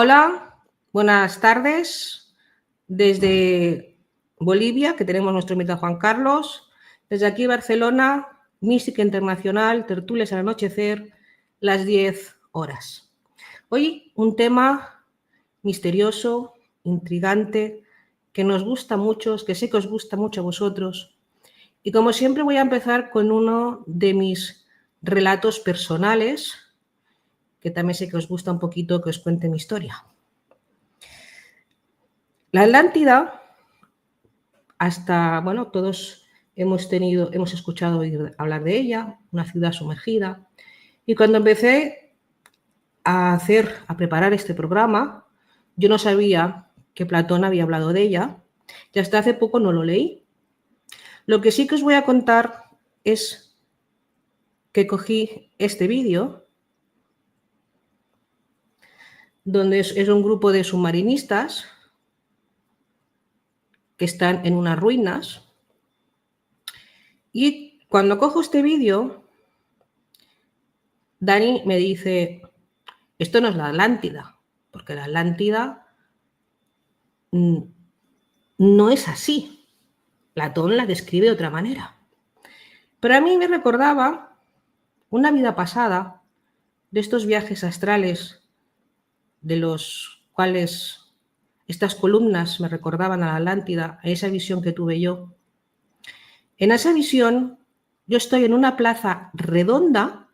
Hola, buenas tardes desde Bolivia, que tenemos nuestro invitado Juan Carlos. Desde aquí Barcelona, Mística Internacional, tertulias al anochecer, las 10 horas. Hoy un tema misterioso, intrigante, que nos gusta mucho, que sé que os gusta mucho a vosotros. Y como siempre voy a empezar con uno de mis relatos personales, que también sé que os gusta un poquito que os cuente mi historia. La Atlántida, todos hemos escuchado hablar de ella, una ciudad sumergida. Y cuando empecé a preparar este programa, yo no sabía que Platón había hablado de ella, y hasta hace poco no lo leí. Lo que sí que os voy a contar es que cogí este vídeo, donde es un grupo de submarinistas que están en unas ruinas. Y cuando cojo este vídeo, Dani me dice, esto no es la Atlántida, porque la Atlántida no es así. Platón la describe de otra manera. Pero a mí me recordaba una vida pasada de estos viajes astrales, de los cuales estas columnas me recordaban a la Atlántida, a esa visión que tuve yo. En esa visión, yo estoy en una plaza redonda,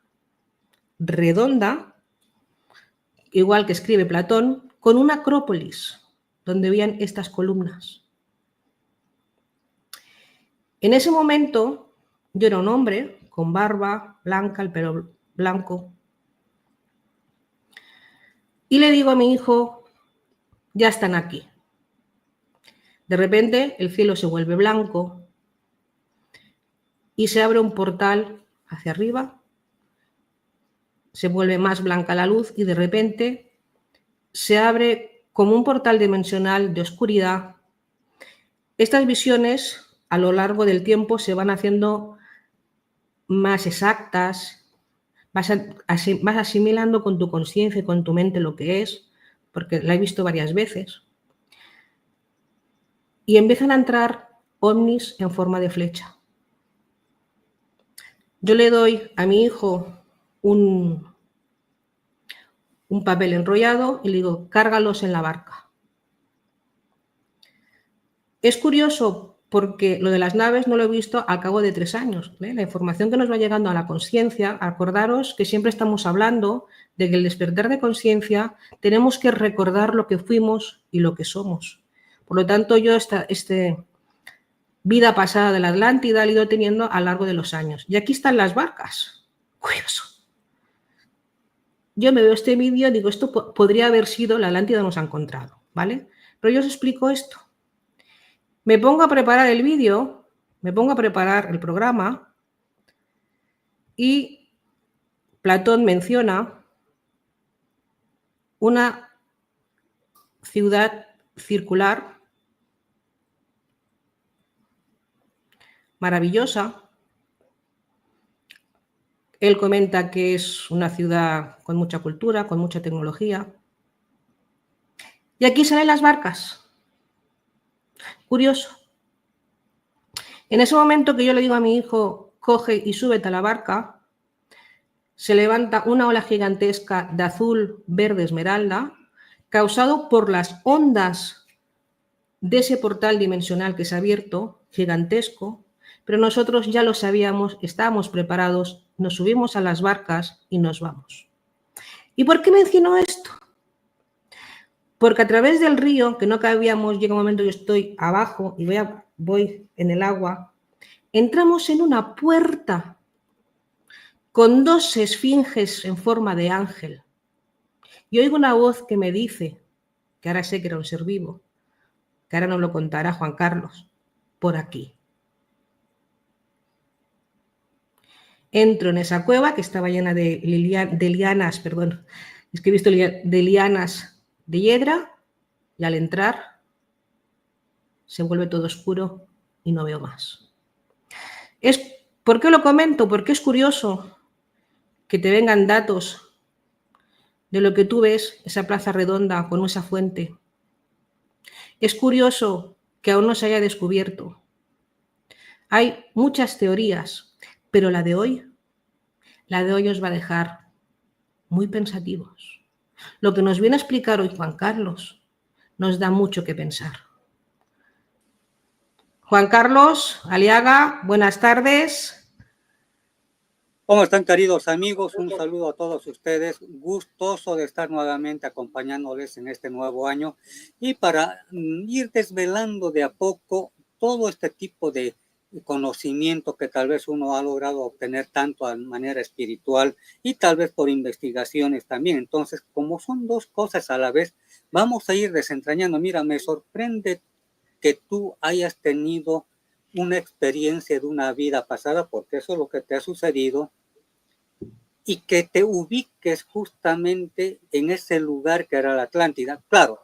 igual que escribe Platón, con una acrópolis, donde veían estas columnas. En ese momento, yo era un hombre con barba blanca, el pelo blanco, y le digo a mi hijo, ya están aquí. De repente, el cielo se vuelve blanco y se abre un portal hacia arriba, se vuelve más blanca la luz y de repente se abre como un portal dimensional de oscuridad. Estas visiones a lo largo del tiempo se van haciendo más exactas, vas asimilando con tu conciencia y con tu mente lo que es, porque la he visto varias veces, y empiezan a entrar ovnis en forma de flecha. Yo le doy a mi hijo un papel enrollado y le digo, cárgalos en la barca. Es curioso porque lo de las naves no lo he visto al cabo de 3 años. La información que nos va llegando a la conciencia, acordaros que siempre estamos hablando de que el despertar de conciencia tenemos que recordar lo que fuimos y lo que somos. Por lo tanto, yo esta vida pasada de la Atlántida la he ido teniendo a lo largo de los años. Y aquí están las barcas. Curioso. Yo me veo este vídeo y digo, esto podría haber sido la Atlántida que nos ha encontrado, ¿vale? Pero yo os explico esto. Me pongo a preparar el vídeo, me pongo a preparar el programa y Platón menciona una ciudad circular maravillosa. Él comenta que es una ciudad con mucha cultura, con mucha tecnología. Y aquí salen las barcas. Curioso. En ese momento que yo le digo a mi hijo, coge y súbete a la barca, se levanta una ola gigantesca de azul, verde, esmeralda, causado por las ondas de ese portal dimensional que se ha abierto, gigantesco, pero nosotros ya lo sabíamos, estábamos preparados, nos subimos a las barcas y nos vamos. ¿Y por qué menciono esto? Porque a través del río, que no cabíamos, llega un momento que yo estoy abajo y voy en el agua, entramos en una puerta con 2 esfinges en forma de ángel. Y oigo una voz que me dice, que ahora sé que era un ser vivo, que ahora nos lo contará Juan Carlos, por aquí. Entro en esa cueva que estaba llena de lianas, es que he visto de lianas de hiedra, y al entrar se vuelve todo oscuro y no veo más. ¿Por qué lo comento? Porque es curioso que te vengan datos de lo que tú ves, esa plaza redonda con esa fuente. Es curioso que aún no se haya descubierto. Hay muchas teorías, pero la de hoy os va a dejar muy pensativos. Lo que nos viene a explicar hoy Juan Carlos nos da mucho que pensar. Juan Carlos Aliaga, buenas tardes. ¿Cómo están, queridos amigos? Un saludo a todos ustedes. Gustoso de estar nuevamente acompañándoles en este nuevo año y para ir desvelando de a poco todo este tipo de conocimiento que tal vez uno ha logrado obtener tanto de manera espiritual y tal vez por investigaciones también. Entonces, como son dos cosas a la vez, vamos a ir desentrañando. Mira, me sorprende que tú hayas tenido una experiencia de una vida pasada, porque eso es lo que te ha sucedido, y que te ubiques justamente en ese lugar que era la Atlántida. Claro,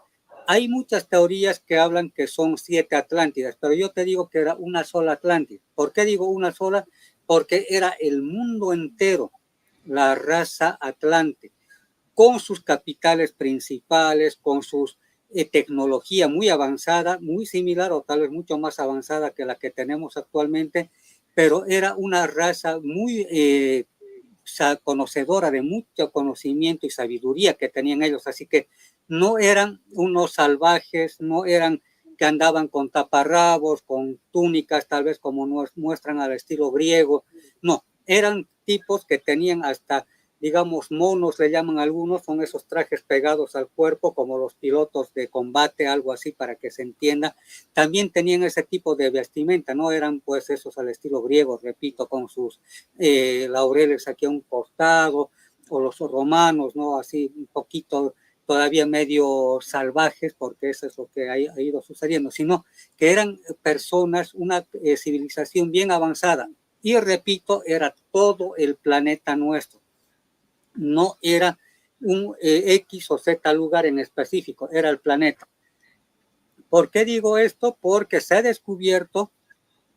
hay muchas teorías que hablan que son 7 Atlántidas, pero yo te digo que era una sola Atlántida. ¿Por qué digo una sola? Porque era el mundo entero, la raza atlante, con sus capitales principales, con sus tecnología muy avanzada, muy similar o tal vez mucho más avanzada que la que tenemos actualmente, pero era una raza muy conocedora de mucho conocimiento y sabiduría que tenían ellos, así que no eran unos salvajes, no eran que andaban con taparrabos, con túnicas, tal vez como nos muestran al estilo griego, no, eran tipos que tenían hasta, digamos, monos, le llaman algunos, son esos trajes pegados al cuerpo, como los pilotos de combate, algo así para que se entienda. También tenían ese tipo de vestimenta, no eran pues esos al estilo griego, repito, con sus laureles aquí a un costado, o los romanos, ¿no? Así un poquito todavía medio salvajes, porque eso es lo que ha ido sucediendo, sino que eran personas, una civilización bien avanzada. Y repito, era todo el planeta nuestro. No era un X o Z lugar en específico, era el planeta. ¿Por qué digo esto? Porque se ha descubierto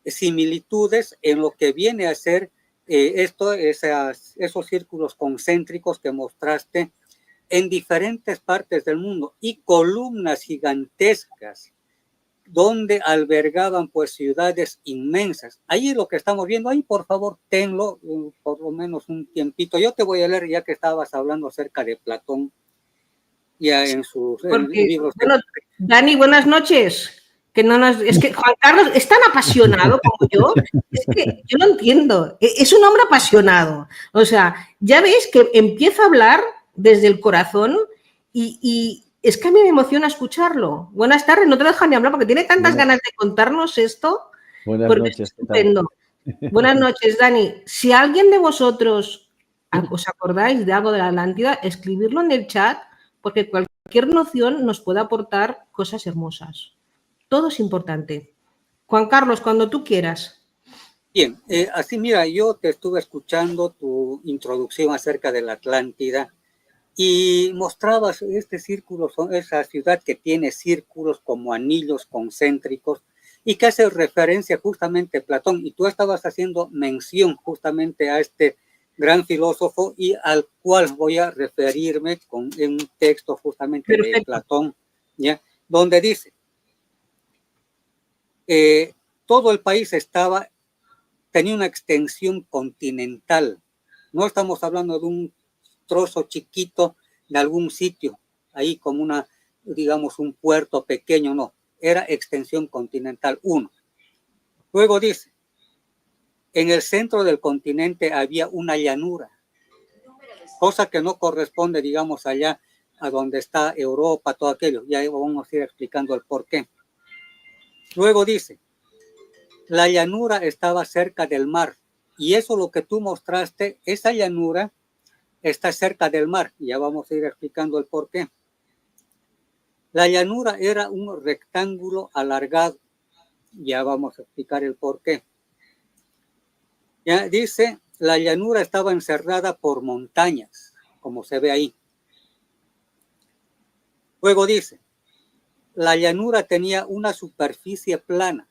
similitudes en lo que viene a ser esos círculos concéntricos que mostraste en diferentes partes del mundo y columnas gigantescas donde albergaban pues ciudades inmensas. Ahí lo que estamos viendo, ahí por favor tenlo por lo menos un tiempito. Yo te voy a leer ya que estabas hablando acerca de Platón, ya en sus libros. Bueno, Dani, buenas noches. Es que Juan Carlos es tan apasionado como yo, es que yo no entiendo. Es un hombre apasionado. O sea, ya veis que empieza a hablar desde el corazón y es que a mí me emociona escucharlo. Buenas tardes, no te dejan ni hablar porque tiene tantas ganas de contarnos esto. Buenas noches. Es estupendo. Buenas noches, Dani. Si alguien de vosotros os acordáis de algo de la Atlántida, escribirlo en el chat, porque cualquier noción nos puede aportar cosas hermosas. Todo es importante. Juan Carlos, cuando tú quieras. Bien, así mira, yo te estuve escuchando tu introducción acerca de la Atlántida y mostrabas este círculo, esa ciudad que tiene círculos como anillos concéntricos y que hace referencia justamente a Platón. Y tú estabas haciendo mención justamente a este gran filósofo y al cual voy a referirme en un texto justamente de Platón, ¿ya? Donde dice, todo el país tenía una extensión continental. No estamos hablando de un trozo chiquito de algún sitio, ahí como digamos, un puerto pequeño, no. Era extensión continental, 1. Luego dice, en el centro del continente había una llanura, cosa que no corresponde, digamos, allá a donde está Europa, todo aquello. Ya vamos a ir explicando el por qué. Luego dice, la llanura estaba cerca del mar, y eso lo que tú mostraste, esa llanura está cerca del mar, y ya vamos a ir explicando el por qué. La llanura era un rectángulo alargado, ya vamos a explicar el por qué. Ya dice, la llanura estaba encerrada por montañas, como se ve ahí. Luego dice, la llanura tenía una superficie plana.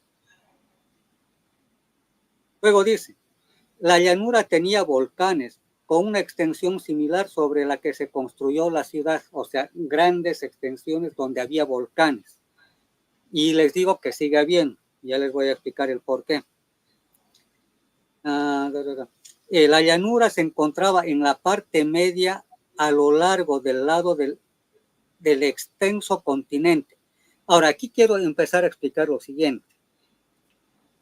Luego dice, la llanura tenía volcanes con una extensión similar sobre la que se construyó la ciudad, o sea, grandes extensiones donde había volcanes. Y les digo que sigue habiendo, ya les voy a explicar el por qué. La llanura se encontraba en la parte media a lo largo del lado del extenso continente. Ahora, aquí quiero empezar a explicar lo siguiente.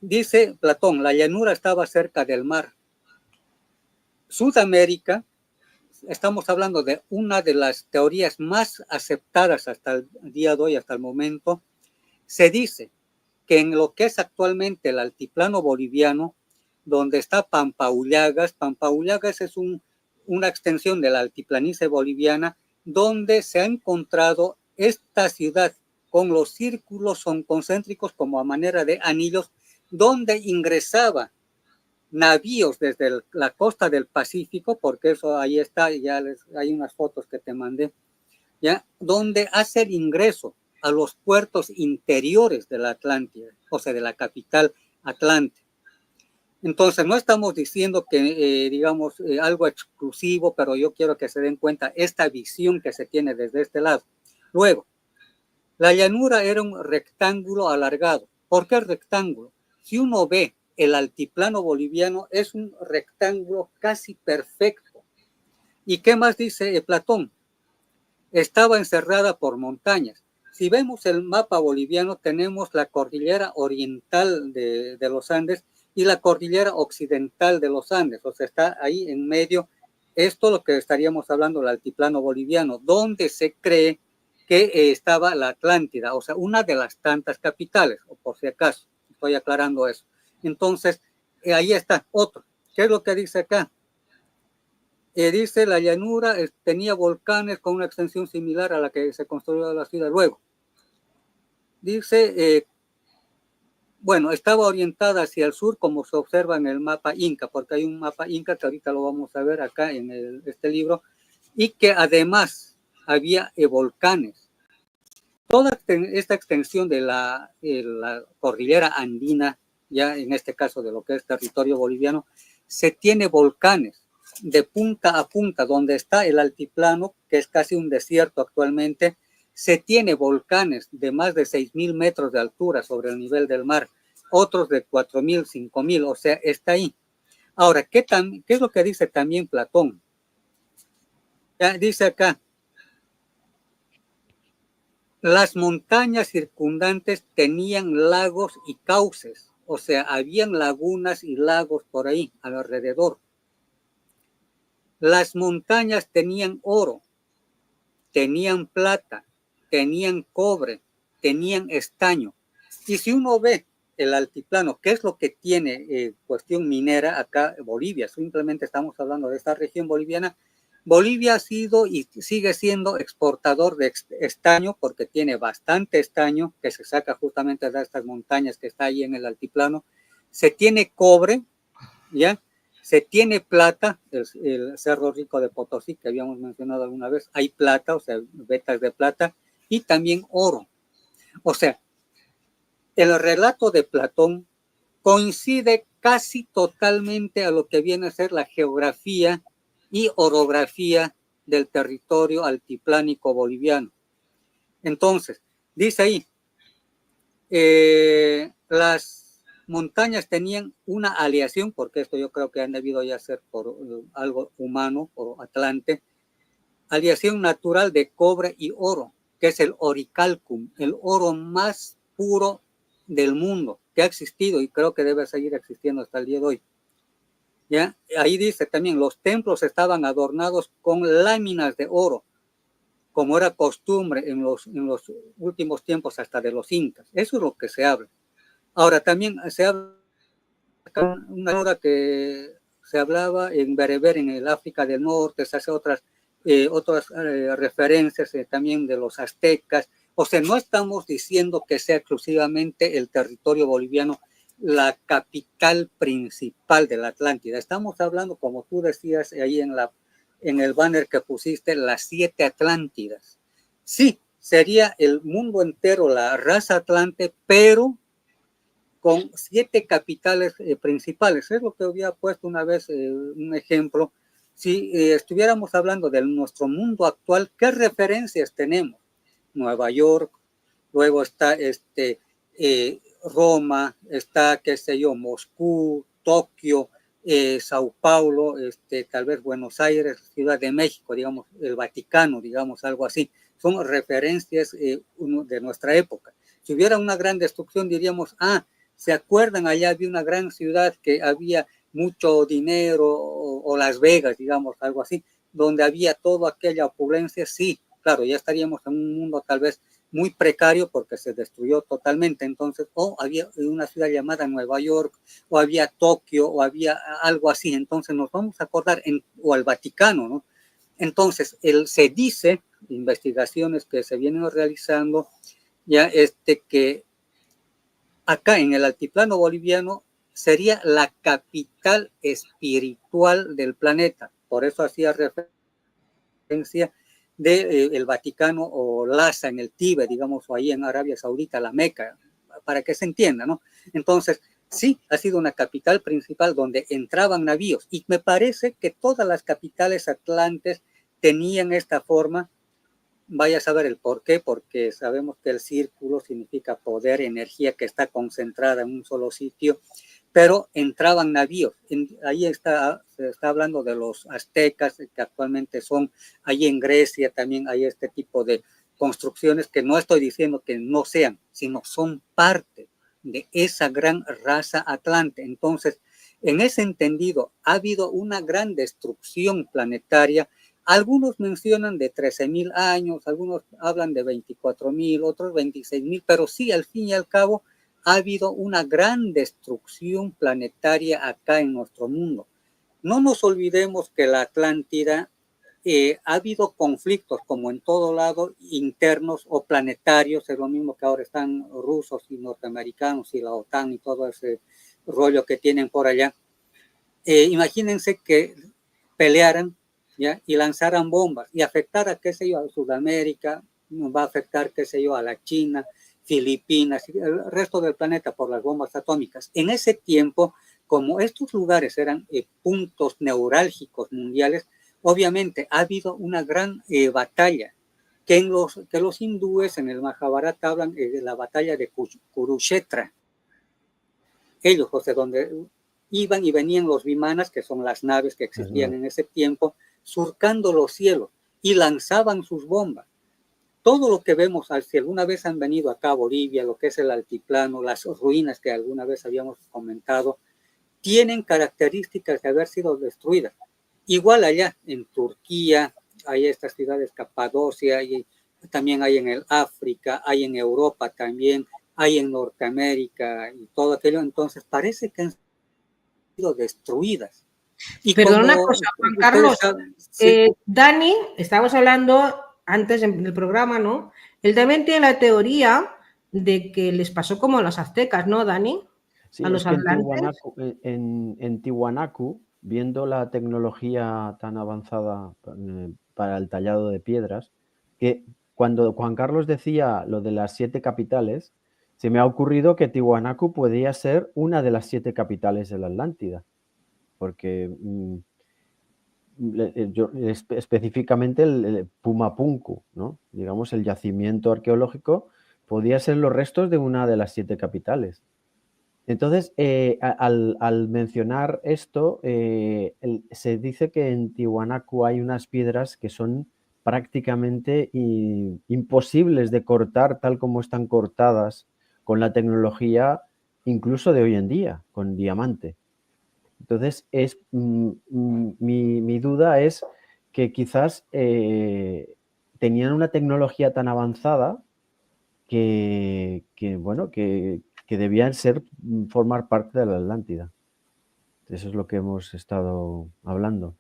Dice Platón, la llanura estaba cerca del mar. Sudamérica, estamos hablando de una de las teorías más aceptadas hasta el día de hoy, hasta el momento. Se dice que en lo que es actualmente el altiplano boliviano, donde está Pampaullagas es una extensión de la altiplanicie boliviana, donde se ha encontrado esta ciudad con los círculos concéntricos como a manera de anillos, donde ingresaba navíos desde la costa del Pacífico, porque eso ahí está, ya hay unas fotos que te mandé, ¿ya? Donde hace el ingreso a los puertos interiores de la Atlántida, o sea, de la capital Atlante. Entonces, no estamos diciendo que, digamos, algo exclusivo, pero yo quiero que se den cuenta esta visión que se tiene desde este lado. Luego, la llanura era un rectángulo alargado. ¿Por qué rectángulo? Si uno ve el altiplano boliviano, es un rectángulo casi perfecto. ¿Y qué más dice Platón? Estaba encerrada por montañas. Si vemos el mapa boliviano, tenemos la cordillera oriental de los Andes y la cordillera occidental de los Andes, o sea, está ahí en medio. Esto lo que estaríamos hablando, el altiplano boliviano, donde se cree que estaba la Atlántida, o sea, una de las tantas capitales, o por si acaso, estoy aclarando eso. Entonces, ahí está otro. ¿Qué es lo que dice acá? Dice la llanura tenía volcanes con una extensión similar a la que se construyó la ciudad luego. Dice, bueno, estaba orientada hacia el sur como se observa en el mapa Inca, porque hay un mapa Inca que ahorita lo vamos a ver acá en este libro, y que además había volcanes. Toda esta extensión de la cordillera andina, ya en este caso de lo que es territorio boliviano, se tiene volcanes de punta a punta, donde está el altiplano, que es casi un desierto actualmente, se tiene volcanes de más de 6.000 metros de altura sobre el nivel del mar, otros de 4.000, 5.000, o sea, está ahí. Ahora, ¿qué es lo que dice también Platón? Ya dice acá, las montañas circundantes tenían lagos y cauces, o sea, habían lagunas y lagos por ahí alrededor. Las montañas tenían oro, tenían plata, tenían cobre, tenían estaño. Y si uno ve el altiplano, ¿qué es lo que tiene cuestión minera acá en Bolivia? Simplemente estamos hablando de esta región boliviana. Bolivia ha sido y sigue siendo exportador de estaño porque tiene bastante estaño que se saca justamente de estas montañas que está ahí en el altiplano. Se tiene cobre, ¿ya? Se tiene plata, el Cerro Rico de Potosí, que habíamos mencionado alguna vez, hay plata, o sea, vetas de plata, y también oro. O sea, el relato de Platón coincide casi totalmente a lo que viene a ser la geografía y orografía del territorio altiplánico boliviano. Entonces, dice ahí, las montañas tenían una aleación, porque esto yo creo que han debido ya ser por algo humano, por Atlante, aleación natural de cobre y oro, que es el oricalcum, el oro más puro del mundo que ha existido y creo que debe seguir existiendo hasta el día de hoy. ¿Ya? Ahí dice también, los templos estaban adornados con láminas de oro, como era costumbre en los últimos tiempos hasta de los incas. Eso es lo que se habla. Ahora también se habla una hora que se hablaba en bereber en el África del Norte, se hace otras referencias también de los aztecas. O sea, no estamos diciendo que sea exclusivamente el territorio boliviano la capital principal de la Atlántida. Estamos hablando, como tú decías ahí en el banner que pusiste, las 7 Atlántidas. Sí, sería el mundo entero la raza atlante, pero con 7 capitales principales. Es lo que había puesto una vez un ejemplo. si estuviéramos hablando de nuestro mundo actual, ¿qué referencias tenemos? Nueva York, luego está Roma, está, qué sé yo, Moscú, Tokio, Sao Paulo, tal vez Buenos Aires, Ciudad de México, digamos, el Vaticano, digamos, algo así. Son referencias de nuestra época. Si hubiera una gran destrucción, diríamos, ¿se acuerdan? Allá había una gran ciudad que había mucho dinero, o Las Vegas, digamos, algo así, donde había toda aquella opulencia. Sí, claro, ya estaríamos en un mundo tal vez muy precario porque se destruyó totalmente. Entonces, había una ciudad llamada Nueva York, o había Tokio, o había algo así. Entonces nos vamos a acordar, o al Vaticano, ¿no? Entonces, se dice, investigaciones que se vienen realizando, ya que acá en el altiplano boliviano sería la capital espiritual del planeta. Por eso hacía referencia del Vaticano o Lhasa en el Tíbet, digamos, o ahí en Arabia Saudita, la Meca, para que se entienda, ¿no? Entonces, sí, ha sido una capital principal donde entraban navíos, y me parece que todas las capitales atlantes tenían esta forma. Vaya a saber el por qué, porque sabemos que el círculo significa poder, energía que está concentrada en un solo sitio, pero entraban navíos. Ahí se está hablando de los aztecas, que actualmente son, ahí en Grecia también hay este tipo de construcciones que no estoy diciendo que no sean, sino son parte de esa gran raza atlante. Entonces, en ese entendido, ha habido una gran destrucción planetaria. Algunos mencionan de 13.000 años, algunos hablan de 24.000, otros 26.000, pero sí, al fin y al cabo, ha habido una gran destrucción planetaria acá en nuestro mundo. No nos olvidemos que la Atlántida, ha habido conflictos, como en todo lado, internos o planetarios. Es lo mismo que ahora están rusos y norteamericanos y la OTAN y todo ese rollo que tienen por allá. Imagínense que pelearan, ¿ya?, y lanzaran bombas y afectara, qué sé yo, a Sudamérica, va a afectar, qué sé yo, a la China, Filipinas y el resto del planeta por las bombas atómicas. En ese tiempo, como estos lugares eran puntos neurálgicos mundiales, obviamente ha habido una gran batalla que los hindúes en el Mahabharata hablan de la batalla de Kurukshetra. Ellos, o sea, donde iban y venían los vimanas, que son las naves que existían en ese tiempo, surcando los cielos y lanzaban sus bombas. Todo lo que vemos, si alguna vez han venido acá a Bolivia, lo que es el altiplano, las ruinas que alguna vez habíamos comentado, tienen características de haber sido destruidas. Igual allá en Turquía, hay estas ciudades, Capadocia, y también hay en el África, hay en Europa también, hay en Norteamérica y todo aquello. Entonces parece que han sido destruidas. Y perdona una cosa, Juan Carlos. ¿sí? Dani, estábamos hablando antes del programa, ¿no? Él también tiene la teoría de que les pasó como a los aztecas, ¿no, Dani? Sí, a los atlantes. En Tiwanaku, viendo la tecnología tan avanzada para el tallado de piedras, que cuando Juan Carlos decía lo de las 7 capitales, se me ha ocurrido que Tiwanaku podría ser una de las 7 capitales de la Atlántida, porque específicamente el Pumapunku, ¿no? Digamos, el yacimiento arqueológico podía ser los restos de una de las 7 capitales. Entonces, al mencionar esto, se dice que en Tiwanaku hay unas piedras que son prácticamente imposibles de cortar tal como están cortadas con la tecnología incluso de hoy en día, con diamante. Entonces, mi duda es que quizás tenían una tecnología tan avanzada que debían formar parte de la Atlántida. Eso es lo que hemos estado hablando.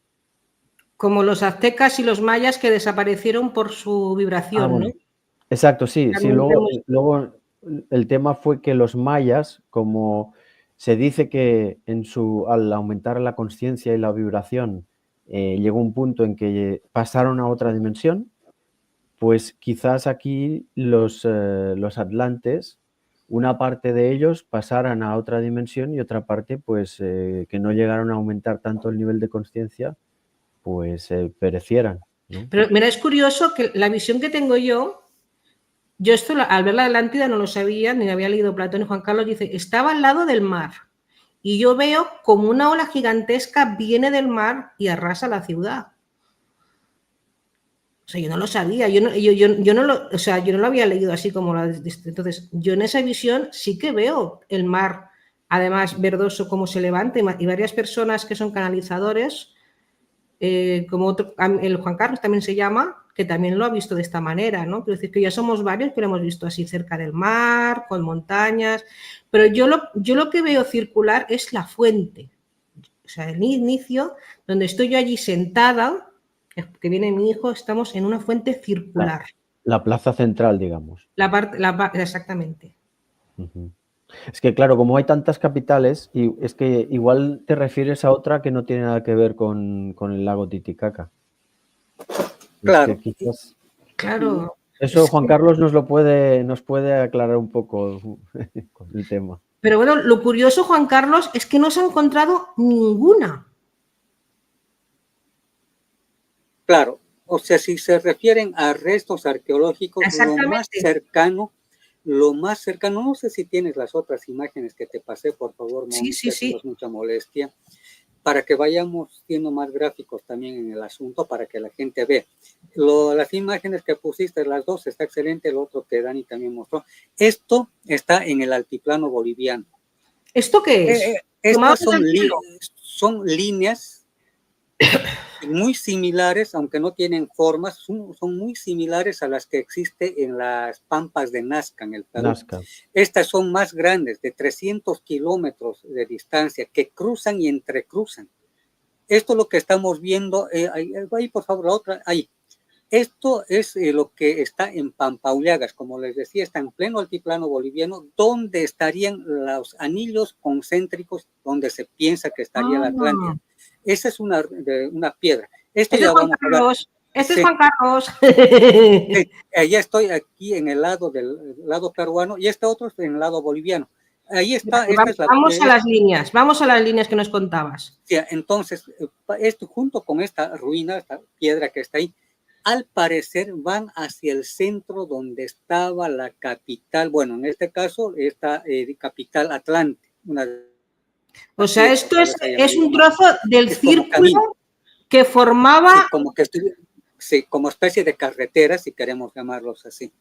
Como los aztecas y los mayas que desaparecieron por su vibración, bueno. ¿no? Exacto, sí. Luego el tema fue que los mayas, como se dice que al aumentar la conciencia y la vibración, llegó un punto en que pasaron a otra dimensión, pues quizás aquí los atlantes, una parte de ellos pasaran a otra dimensión y otra parte pues que no llegaron a aumentar tanto el nivel de conciencia pues perecieran, ¿no? Pero mira, es curioso que la visión que tengo yo esto al ver la Atlántida no lo sabía, ni había leído Platón, y Juan Carlos dice, estaba al lado del mar. Y yo veo como una ola gigantesca viene del mar y arrasa la ciudad. O sea, yo no lo sabía, yo no lo había leído así como la... Entonces, yo en esa visión sí que veo el mar, además verdoso, cómo se levanta, y varias personas que son canalizadores, como otro, el Juan Carlos también se llama, que también lo ha visto de esta manera, ¿no? Quiero decir que ya somos varios que lo hemos visto así cerca del mar, con montañas, pero yo lo que veo circular es la fuente, o sea, el inicio, donde estoy yo allí sentada, que viene mi hijo, estamos en una fuente circular. La plaza central, digamos. Exactamente. Uh-huh. Es que, claro, como hay tantas capitales, y es que igual te refieres a otra que no tiene nada que ver con el lago Titicaca. Claro. Es que quizás... Claro. Eso Juan Carlos nos puede aclarar un poco con el tema. Pero bueno, lo curioso, Juan Carlos, es que no se ha encontrado ninguna. Claro, o sea, si se refieren a restos arqueológicos, lo más cercano, no sé si tienes las otras imágenes que te pasé, por favor, Mónica, sí. No es mucha molestia, para que vayamos siendo más gráficos también en el asunto, para que la gente vea. Las imágenes que pusiste, las dos, está excelente, el otro que Dani también mostró. Esto está en el altiplano boliviano. ¿Esto qué es? Estas son líneas muy similares, aunque no tienen formas, son muy similares a las que existen en las pampas de Nazca, en el Perú. Nazca. Estas son más grandes, de 300 kilómetros de distancia, que cruzan y entrecruzan. Esto es lo que estamos viendo, ahí por favor, la otra, ahí. Esto es lo que está en Pampauliagas, como les decía, está en pleno altiplano boliviano, donde estarían los anillos concéntricos, donde se piensa que estaría la Atlántida. Esa es una piedra. Esto ya vamos a ver. Este es Juan Carlos. Sí, ya estoy aquí en el lado del lado peruano y este otro es en el lado boliviano. Ahí está. Vamos a las líneas que nos contabas. Sí, entonces, esto junto con esta ruina, esta piedra que está ahí, al parecer van hacia el centro donde estaba la capital, bueno, en este caso, esta capital Atlante. O sea, esto es un trozo del círculo que formaba... Sí, como especie de carretera, si queremos llamarlos así,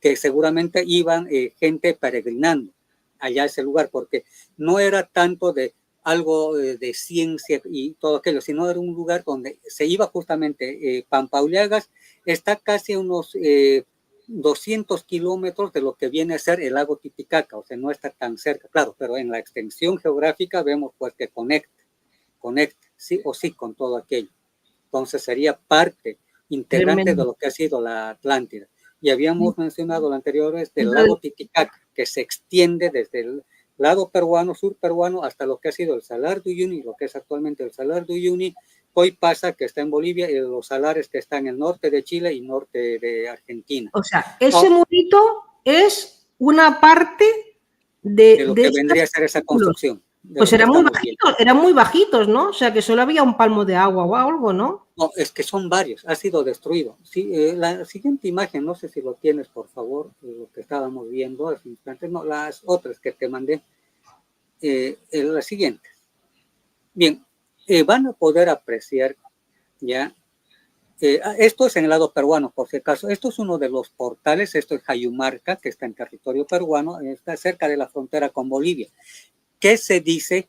que seguramente iban gente peregrinando allá a ese lugar, porque no era tanto de algo de ciencia y todo aquello, sino era un lugar donde se iba justamente. Pampauliagas está casi a unos 200 kilómetros de lo que viene a ser el lago Titicaca, o sea, no está tan cerca, claro, pero en la extensión geográfica vemos pues que conecta, sí o sí con todo aquello. Entonces sería parte integrante de lo que ha sido la Atlántida. Y habíamos mencionado lo anterior del lago Titicaca, que se extiende desde el lado peruano, sur peruano, hasta lo que ha sido el Salar de Uyuni, lo que es actualmente el Salar de Uyuni, Coipasa, que está en Bolivia, y los salares que están en el norte de Chile y norte de Argentina. O sea, ese murito es una parte de lo que vendría a ser esa construcción. Pues eran muy bajitos, ¿no? O sea, que solo había un palmo de agua o algo, ¿no? No, es que son varios, ha sido destruido. Sí, la siguiente imagen, no sé si lo tienes, por favor, lo que estábamos viendo hace instantes, no, las otras que te mandé, las siguientes. Bien, van a poder apreciar ya, esto es en el lado peruano, por si acaso, esto es uno de los portales, esto es Jayumarca, que está en territorio peruano, está cerca de la frontera con Bolivia. ¿Qué se dice?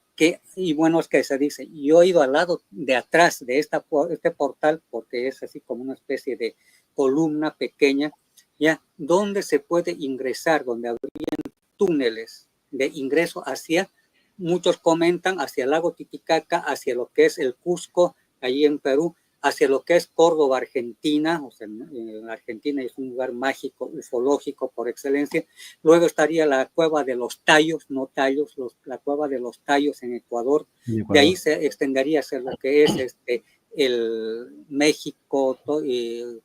Y bueno, es que se dice, yo he ido al lado de atrás de este portal, porque es así como una especie de columna pequeña, ya, donde se puede ingresar, donde habrían túneles de ingreso hacia, muchos comentan, hacia el lago Titicaca, hacia lo que es el Cusco, allí en Perú, hacia lo que es Córdoba, Argentina, o sea, en Argentina es un lugar mágico, ufológico por excelencia. Luego estaría la cueva de los Tallos, no Tallos, la cueva de los Tallos en Ecuador. De ahí se extendería hacia lo que es el México,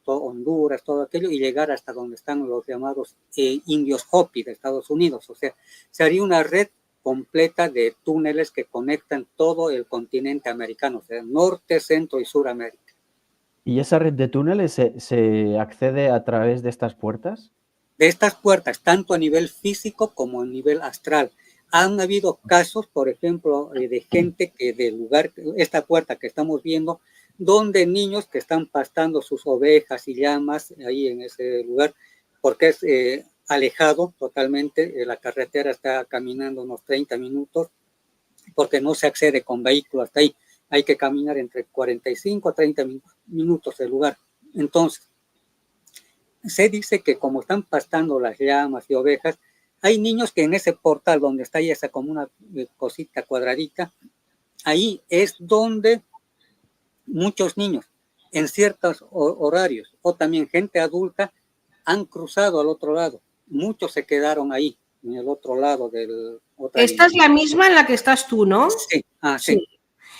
Honduras, todo aquello, y llegar hasta donde están los llamados indios Hopi de Estados Unidos. O sea, se haría una red completa de túneles que conectan todo el continente americano, o sea, norte, centro y suramérica. ¿Y esa red de túneles se accede a través de estas puertas? De estas puertas, tanto a nivel físico como a nivel astral. Han habido casos, por ejemplo, de gente que del lugar, esta puerta que estamos viendo, donde niños que están pastando sus ovejas y llamas ahí en ese lugar, porque es alejado totalmente, la carretera está caminando unos 30 minutos, porque no se accede con vehículo hasta ahí. Hay que caminar entre 45 a 30 minutos del lugar. Entonces, se dice que como están pastando las llamas y ovejas, hay niños que en ese portal donde está ahí esa como una cosita cuadradita, ahí es donde muchos niños en ciertos horarios o también gente adulta han cruzado al otro lado. Muchos se quedaron ahí, en el otro lado del... Esta es la misma en la que estás tú, ¿no? Sí, sí.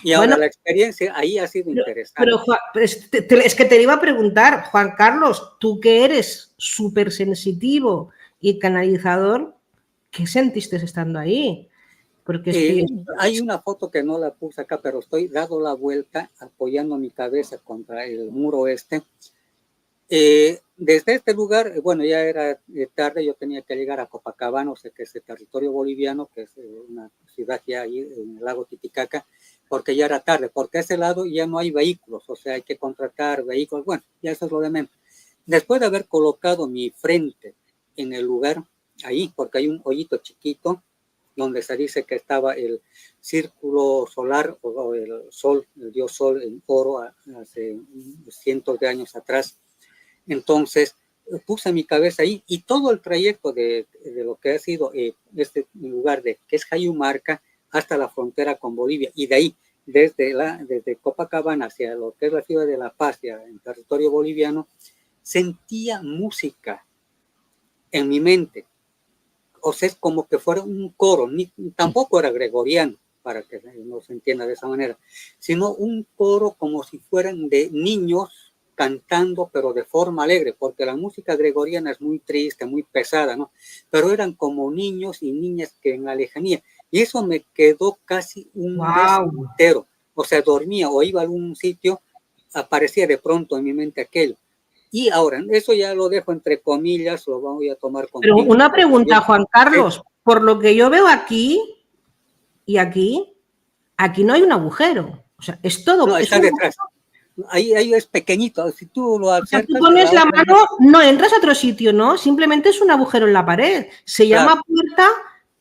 Y ahora bueno, la experiencia ahí ha sido interesante. Pero es que te iba a preguntar, Juan Carlos, tú que eres súper sensitivo y canalizador, ¿qué sentiste estando ahí? Porque hay una foto que no la puse acá, pero estoy dado la vuelta apoyando mi cabeza contra el muro este. Desde este lugar, bueno, ya era tarde, yo tenía que llegar a Copacabana, o sea, que es el territorio boliviano, que es una ciudad ya ahí en el lago Titicaca, porque ya era tarde, porque a ese lado ya no hay vehículos, o sea, hay que contratar vehículos, bueno, ya eso es lo de menos. Después de haber colocado mi frente en el lugar, ahí, porque hay un hoyito chiquito, donde se dice que estaba el círculo solar, o el sol, el dios sol en oro, hace cientos de años atrás. Entonces, puse mi cabeza ahí y todo el trayecto de lo que ha sido este lugar que es Jayumarca hasta la frontera con Bolivia, y de ahí, desde Copacabana hacia lo que es la ciudad de La Paz, en territorio boliviano, sentía música en mi mente. O sea, es como que fuera un coro, tampoco era gregoriano, para que no se entienda de esa manera, sino un coro como si fueran de niños cantando, pero de forma alegre, porque la música gregoriana es muy triste, muy pesada, ¿no? Pero eran como niños y niñas que en la lejanía, y eso me quedó casi un mes entero. O sea, dormía o iba a algún sitio, aparecía de pronto en mi mente aquello. Y ahora, eso ya lo dejo entre comillas, lo voy a tomar con... Pero una pregunta, Juan Carlos, por lo que yo veo aquí y aquí no hay un agujero, o sea, es todo... No, está detrás. Ahí es pequeñito, si tú lo acercas... O sea, tú pones la mano, no entras a otro sitio, ¿no? Simplemente es un agujero en la pared. Se llama puerta,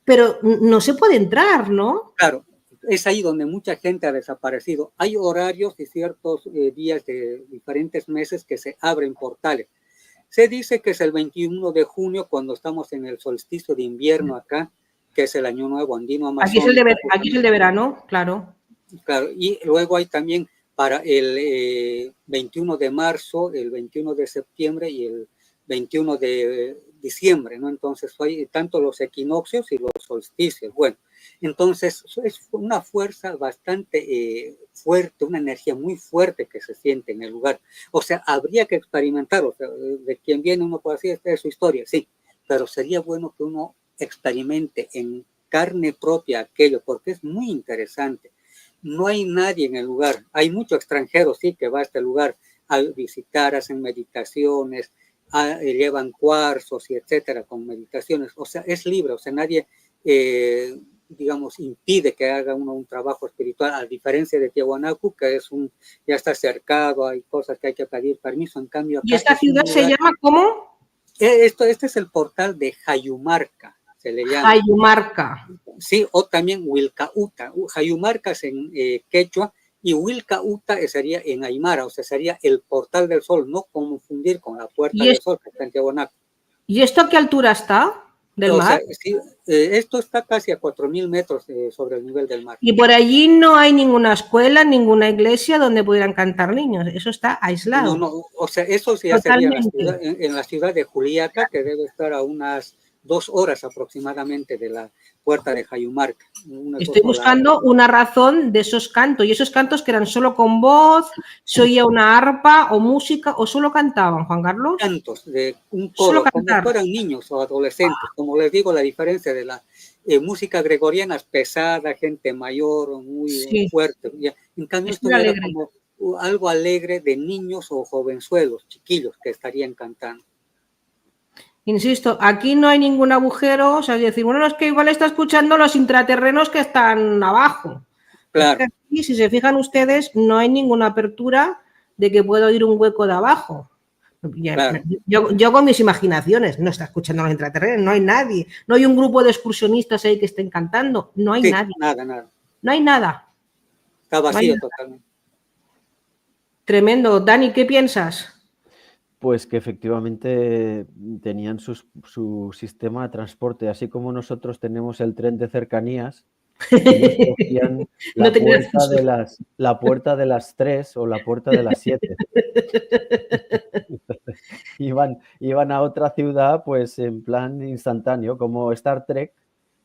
pero no se puede entrar, ¿no? Claro, es ahí donde mucha gente ha desaparecido. Hay horarios y ciertos días de diferentes meses que se abren portales. Se dice que es el 21 de junio cuando estamos en el solsticio de invierno acá, que es el Año Nuevo Andino Amazónico. Aquí es el de verano, claro. Claro, y luego hay también para el 21 de marzo, el 21 de septiembre y el 21 de diciembre, ¿no? Entonces hay tanto los equinoccios y los solsticios. Bueno, entonces es una fuerza bastante fuerte, una energía muy fuerte que se siente en el lugar. O sea, habría que experimentarlo. O sea, de quien viene uno puede decir, esta es su historia, sí, pero sería bueno que uno experimente en carne propia aquello, porque es muy interesante. No hay nadie en el lugar, hay mucho extranjero, sí, que va a este lugar a visitar, hacen meditaciones, llevan cuarzos y etcétera con meditaciones, o sea, es libre, o sea, nadie, digamos, impide que haga uno un trabajo espiritual, a diferencia de Tiahuanacu, que es ya está cercado, hay cosas que hay que pedir permiso, en cambio acá... ¿Y esta ciudad se llama cómo? Este es el portal de Jayumarca, se le llama. Jayumarca. Sí, o también Huilcauta. Jayumarca es en quechua y Huilcauta sería en aymara, o sea, sería el portal del sol, no confundir con la puerta del sol que está en Tiahuanaco. ¿Y esto a qué altura está del mar? Sea, sí, esto está casi a 4.000 metros sobre el nivel del mar. Y por allí no hay ninguna escuela, ninguna iglesia donde pudieran cantar niños, eso está aislado. No, o sea, eso ya sería en la ciudad de Juliaca, que debe estar a unas 2 horas aproximadamente de la puerta de Jayumarca. Estoy buscando una razón de esos cantos, y esos cantos que eran solo con voz, se oía una arpa o música, o solo cantaban, Juan Carlos. Cantos de un coro, como fueran niños o adolescentes. Como les digo, la diferencia de la música gregoriana es pesada, gente mayor, muy fuerte. En cambio, esto era como algo alegre de niños o jovenzuelos, chiquillos que estarían cantando. Insisto, aquí no hay ningún agujero, o sea, es decir, bueno, es que igual está escuchando los intraterrenos que están abajo. Claro. Es que aquí, si se fijan ustedes, no hay ninguna apertura de que pueda oír un hueco de abajo. Claro. Yo con mis imaginaciones, no está escuchando los intraterrenos, no hay nadie, no hay un grupo de excursionistas ahí que estén cantando, no hay nadie. Nada. No hay nada. Está vacío No totalmente. Tremendo. Dani, ¿qué piensas? Pues que efectivamente tenían su sistema de transporte, así como nosotros tenemos el tren de cercanías, ellos cogían la, No la puerta de las 3 o la puerta de las 7. Iban a otra ciudad pues en plan instantáneo, como Star Trek.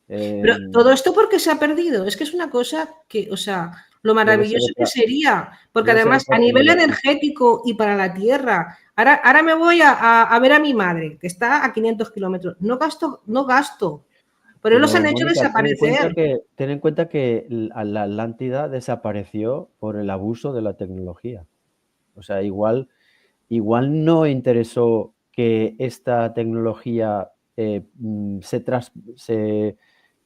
Pero todo esto, ¿por qué se ha perdido? Es que es una cosa que, o sea, lo maravilloso que sería, porque además a nivel energético y para la Tierra, ahora me voy a ver a mi madre, que está a 500 kilómetros, no gasto, pero los han hecho Mónica, desaparecer. ten en cuenta que la Atlántida desapareció por el abuso de la tecnología. O sea, igual no interesó que esta tecnología se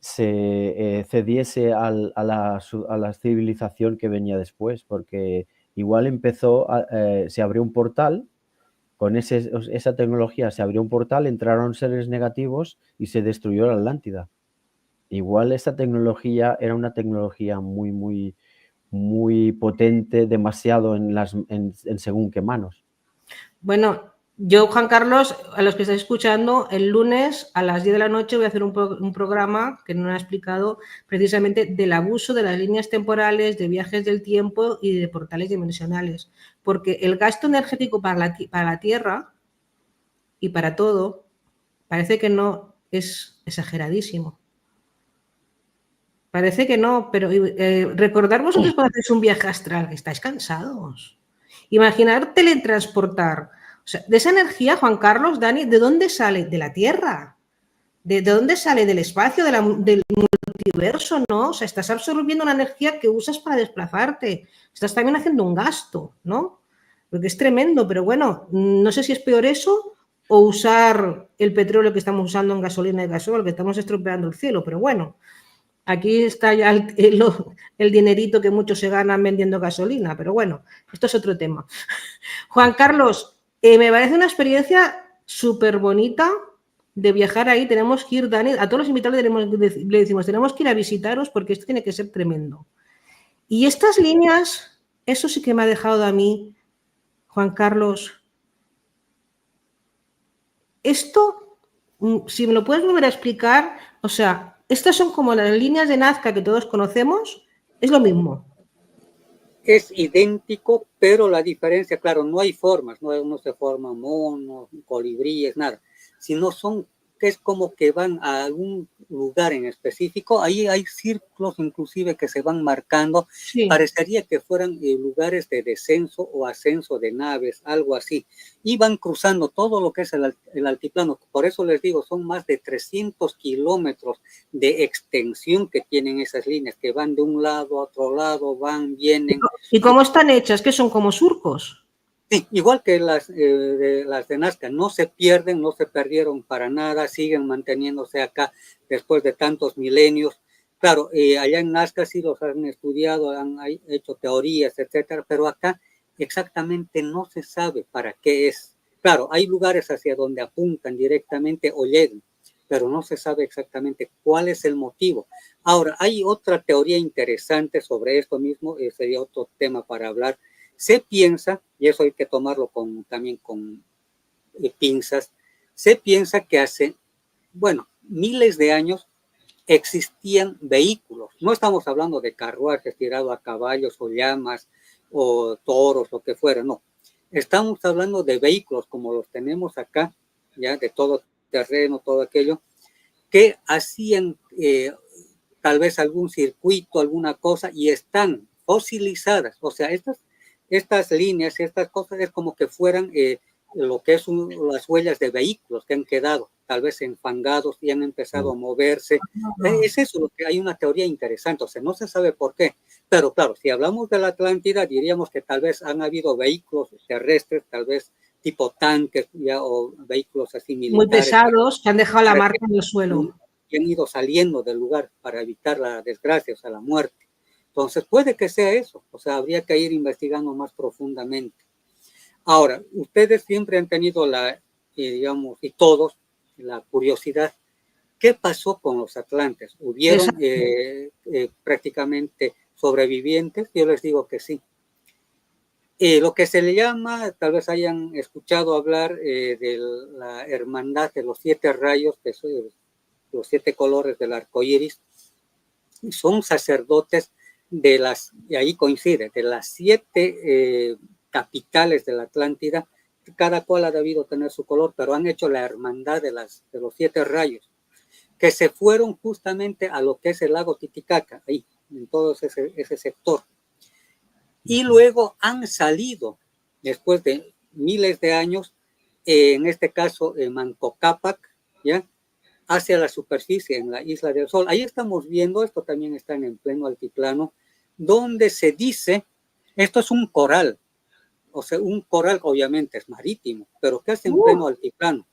cediese a la civilización que venía después, porque igual se abrió un portal, con esa tecnología se abrió un portal, entraron seres negativos y se destruyó la Atlántida. Igual esta tecnología era una tecnología muy potente, demasiado en según qué manos. Bueno, yo, Juan Carlos, a los que estáis escuchando, el lunes a las 10 de la noche voy a hacer un programa que no he explicado precisamente del abuso de las líneas temporales, de viajes del tiempo y de portales dimensionales. Porque el gasto energético para la Tierra y para todo parece que no es exageradísimo. Parece que no, pero recordad vosotros cuando hacéis un viaje astral, que estáis cansados. Imaginar teletransportar. O sea, de esa energía, Juan Carlos, Dani, ¿de dónde sale? De la Tierra. ¿De dónde sale? Del espacio, del multiverso, ¿no? O sea, estás absorbiendo una energía que usas para desplazarte. Estás también haciendo un gasto, ¿no? Porque es tremendo, pero bueno, no sé si es peor eso o usar el petróleo que estamos usando en gasolina y gasol, que estamos estropeando el cielo, pero bueno. Aquí está ya el dinerito que muchos se ganan vendiendo gasolina, pero bueno, esto es otro tema. Juan Carlos, me parece una experiencia súper bonita de viajar ahí. Tenemos que ir, Dani, a todos los invitados le decimos, tenemos que ir a visitaros porque esto tiene que ser tremendo. Y estas líneas, eso sí que me ha dejado a mí, Juan Carlos. Esto, si me lo puedes volver a explicar, o sea, estas son como las líneas de Nazca que todos conocemos, es lo mismo. Es idéntico, pero la diferencia, claro, no hay formas, no se forman monos, colibríes, nada, sino que es como que van a algún lugar en específico, ahí hay círculos inclusive que se van marcando, sí. Parecería que fueran lugares de descenso o ascenso de naves, algo así, y van cruzando todo lo que es el altiplano, por eso les digo, son más de 300 kilómetros de extensión que tienen esas líneas, que van de un lado a otro lado, van, vienen. ¿Y cómo están hechas? ¿Que son como surcos? Sí, igual que las de Nazca, no se pierden, no se perdieron para nada, siguen manteniéndose acá después de tantos milenios. Claro, allá en Nazca sí los han estudiado, han hecho teorías, etcétera, pero acá exactamente no se sabe para qué es. Claro, hay lugares hacia donde apuntan directamente o llegan, pero no se sabe exactamente cuál es el motivo. Ahora, hay otra teoría interesante sobre esto mismo, sería otro tema para hablar. Se piensa, y eso hay que tomarlo también con pinzas, se piensa que hace, miles de años existían vehículos. No estamos hablando de carruajes tirados a caballos o llamas o toros, lo que fuera, no. Estamos hablando de vehículos como los tenemos acá, ya de todo terreno, todo aquello, que hacían tal vez algún circuito, alguna cosa, y están fosilizadas. O sea, estas líneas, estas cosas, es como que fueran lo que es las huellas de vehículos que han quedado. tal vez enfangados y han empezado a moverse. Es eso lo que hay una teoría interesante, o sea, no se sabe por qué. Pero claro, si hablamos de la Atlántida, diríamos que tal vez han habido vehículos terrestres, tal vez tipo tanques ya, o vehículos así militares. Muy pesados, que han dejado la marca en el suelo. Y han ido saliendo del lugar para evitar la desgracia, o sea, la muerte. Entonces, puede que sea eso, o sea, habría que ir investigando más profundamente. Ahora, ustedes siempre han tenido digamos, y todos, la curiosidad, ¿qué pasó con los atlantes? ¿Hubieron prácticamente sobrevivientes? Yo les digo que sí. Lo que se le llama, tal vez hayan escuchado hablar de la hermandad de los 7 rayos, que son los 7 colores del arco iris, son sacerdotes y ahí coincide, de las 7 capitales de la Atlántida, cada cual ha debido tener su color, pero han hecho la hermandad de los 7 rayos, que se fueron justamente a lo que es el lago Titicaca, ahí, en todo ese sector. Y luego han salido, después de miles de años, en este caso en Manco Cápac, ¿ya?, hacia la superficie, en la Isla del Sol. Ahí estamos viendo, esto también está en pleno altiplano, donde se dice, esto es un coral, o sea, un coral obviamente es marítimo, pero ¿qué hace en pleno altiplano?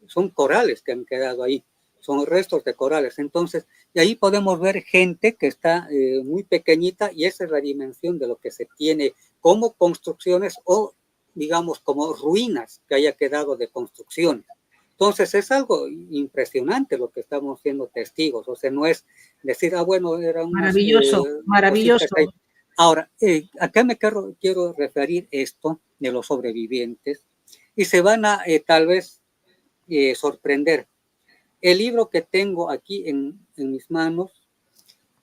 Son corales que han quedado ahí, son restos de corales. Entonces, y ahí podemos ver gente que está muy pequeñita, y esa es la dimensión de lo que se tiene como construcciones o, digamos, como ruinas que haya quedado de construcciones. Entonces es algo impresionante lo que estamos siendo testigos, o sea, no es decir, bueno, era maravilloso, maravilloso. Ahora, acá me quiero referir esto de los sobrevivientes, y se van a tal vez sorprender. El libro que tengo aquí en mis manos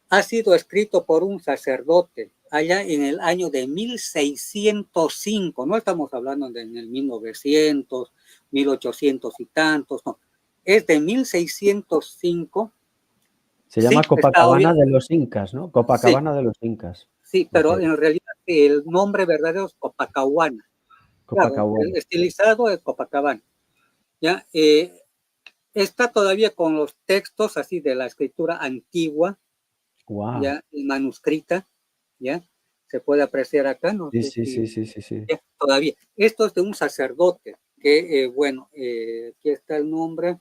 ha sido escrito por un sacerdote allá en el año de 1605, no estamos hablando de en el 1900, 1800 y tantos, no, es de 1605. Se llama Copacabana de los Incas, ¿no? Copacabana de los Incas. Sí, pero en realidad el nombre verdadero es Copacabana. Claro, el estilizado es Copacabana. ¿Ya? Está todavía con los textos así de la escritura antigua, wow, ya manuscrita, ya se puede apreciar acá, ¿no? Sí. Ya, todavía. Esto es de un sacerdote que, bueno, aquí está el nombre,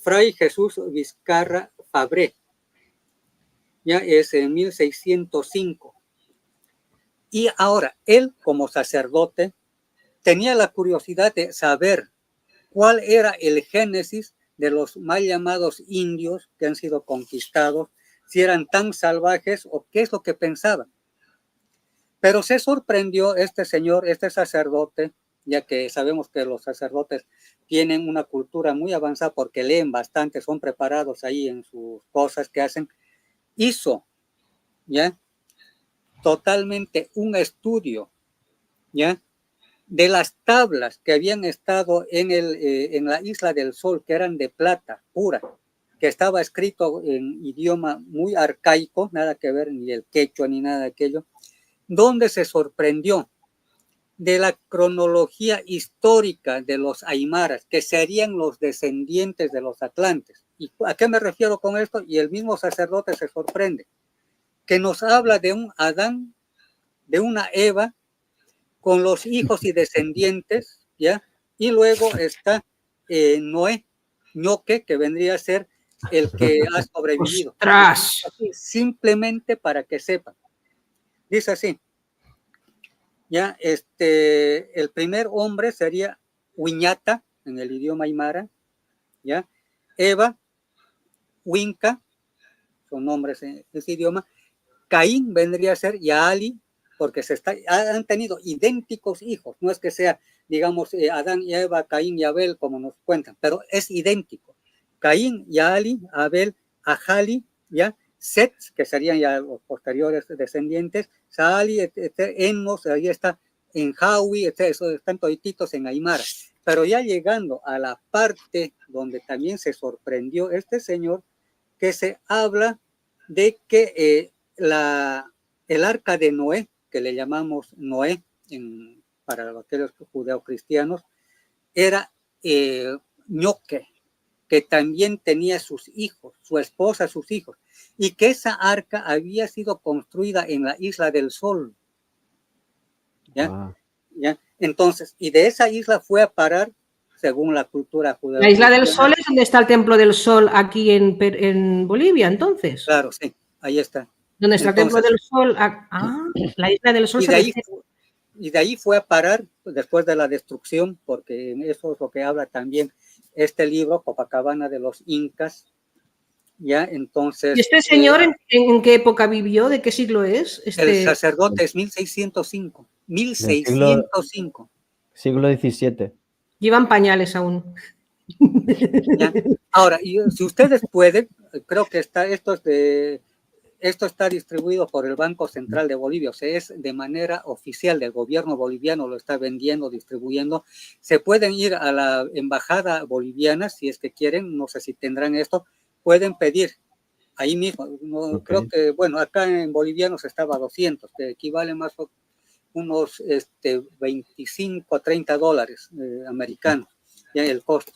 Fray Jesús Vizcarra Fabré, ya es en 1605. Y ahora, él como sacerdote tenía la curiosidad de saber cuál era el génesis de los mal llamados indios que han sido conquistados, si eran tan salvajes o qué es lo que pensaban. Pero se sorprendió este señor, este sacerdote, ya que sabemos que los sacerdotes tienen una cultura muy avanzada porque leen bastante, son preparados ahí en sus cosas que hacen. Hizo, ¿ya?, totalmente un estudio, ¿ya?, de las tablas que habían estado en la Isla del Sol, que eran de plata pura, que estaba escrito en idioma muy arcaico, nada que ver ni el quechua ni nada de aquello, donde se sorprendió de la cronología histórica de los aymaras, que serían los descendientes de los atlantes. ¿Y a qué me refiero con esto? Y el mismo sacerdote se sorprende, que nos habla de un Adán, de una Eva, con los hijos y descendientes, ¿ya? Y luego está Noé, Ñoque, que vendría a ser el que ha sobrevivido. ¡Ostras! Simplemente para que sepan. Dice así, ¿ya? El primer hombre sería Huiñata, en el idioma aymara, ¿ya? Eva, Huinca, son nombres en ese idioma. Caín vendría a ser Yaali, porque han tenido idénticos hijos, no es que sea, digamos, Adán y Eva, Caín y Abel, como nos cuentan, pero es idéntico. Caín, Yaali, Abel, Ajali, ¿ya? Set, que serían ya los posteriores descendientes, Saali, Enos, ahí está, en Jawi, eso están todititos en Aymara. Pero ya llegando a la parte donde también se sorprendió este señor, que se habla de que el arca de Noé, que le llamamos Noé para aquellos judeocristianos, era Ñoque, que también tenía sus hijos, su esposa, sus hijos, y que esa arca había sido construida en la Isla del Sol. ¿Ya? ¿Ya? Entonces, y de esa isla fue a parar, según la cultura judía. La Isla del Sol es donde está el Templo del Sol aquí en Bolivia, entonces. Claro, sí, ahí está. ¿Dónde está entonces, el Templo del Sol? La Isla del Sol. Y de ahí fue a parar después de la destrucción, porque eso es lo que habla también este libro, Copacabana de los Incas. Ya, entonces. ¿Y este señor en qué época vivió? ¿De qué siglo es? El sacerdote es 1605. 1605. Siglo XVII. Llevan pañales aún. ¿Ya? Ahora, si ustedes pueden, creo que esto está distribuido por el Banco Central de Bolivia, o sea, es de manera oficial del gobierno boliviano, lo está vendiendo, distribuyendo. Se pueden ir a la embajada boliviana, si es que quieren, no sé si tendrán esto, pueden pedir ahí mismo. Creo que, bueno, acá en bolivianos estaba 200, que equivale más a unos 25 a 30 dólares americanos, ya el costo.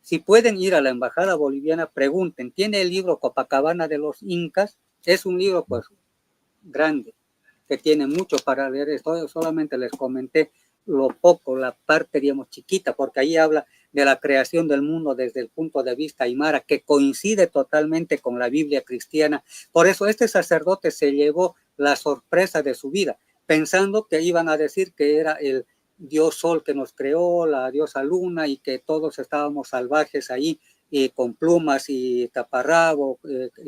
Si pueden ir a la embajada boliviana, pregunten, ¿tiene el libro Copacabana de los Incas? Es un libro pues grande, que tiene mucho para leer. Esto solamente les comenté lo poco, la parte, digamos, chiquita, porque ahí habla de la creación del mundo desde el punto de vista aymara, que coincide totalmente con la Biblia cristiana. Por eso este sacerdote se llevó la sorpresa de su vida, pensando que iban a decir que era el Dios Sol que nos creó, la diosa Luna, y que todos estábamos salvajes ahí, con plumas y taparrabo,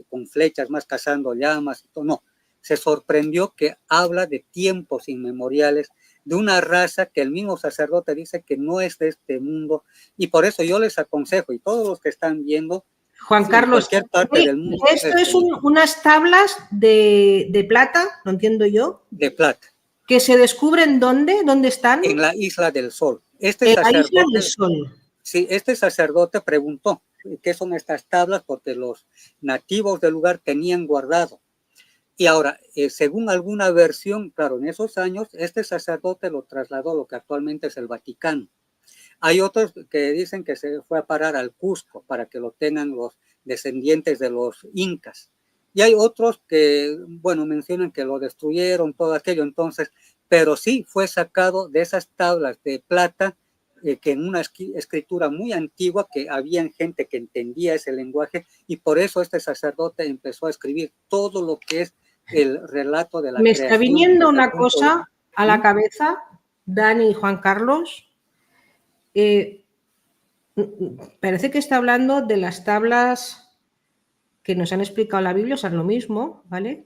con flechas más cazando llamas. No, se sorprendió que habla de tiempos inmemoriales, de una raza que el mismo sacerdote dice que no es de este mundo, y por eso yo les aconsejo, y todos los que están viendo, Juan Carlos, en cualquier parte del mundo, esto es unas tablas de plata, lo entiendo yo. De plata. ¿Que se descubren dónde? ¿Dónde están? En la Isla del Sol. En la Isla del Sol. Sí, este sacerdote preguntó qué son estas tablas, porque los nativos del lugar tenían guardado. Y ahora, según alguna versión, claro, en esos años, este sacerdote lo trasladó a lo que actualmente es el Vaticano. Hay otros que dicen que se fue a parar al Cusco para que lo tengan los descendientes de los incas. Y hay otros que, bueno, mencionan que lo destruyeron, todo aquello, entonces, pero sí fue sacado de esas tablas de plata, que en una escritura muy antigua, que había gente que entendía ese lenguaje, y por eso este sacerdote empezó a escribir todo lo que es el relato de la creación. Me está viniendo una cosa a la cabeza, Dani y Juan Carlos. Parece que está hablando de las tablas que nos han explicado la Biblia, o sea, lo mismo, ¿vale?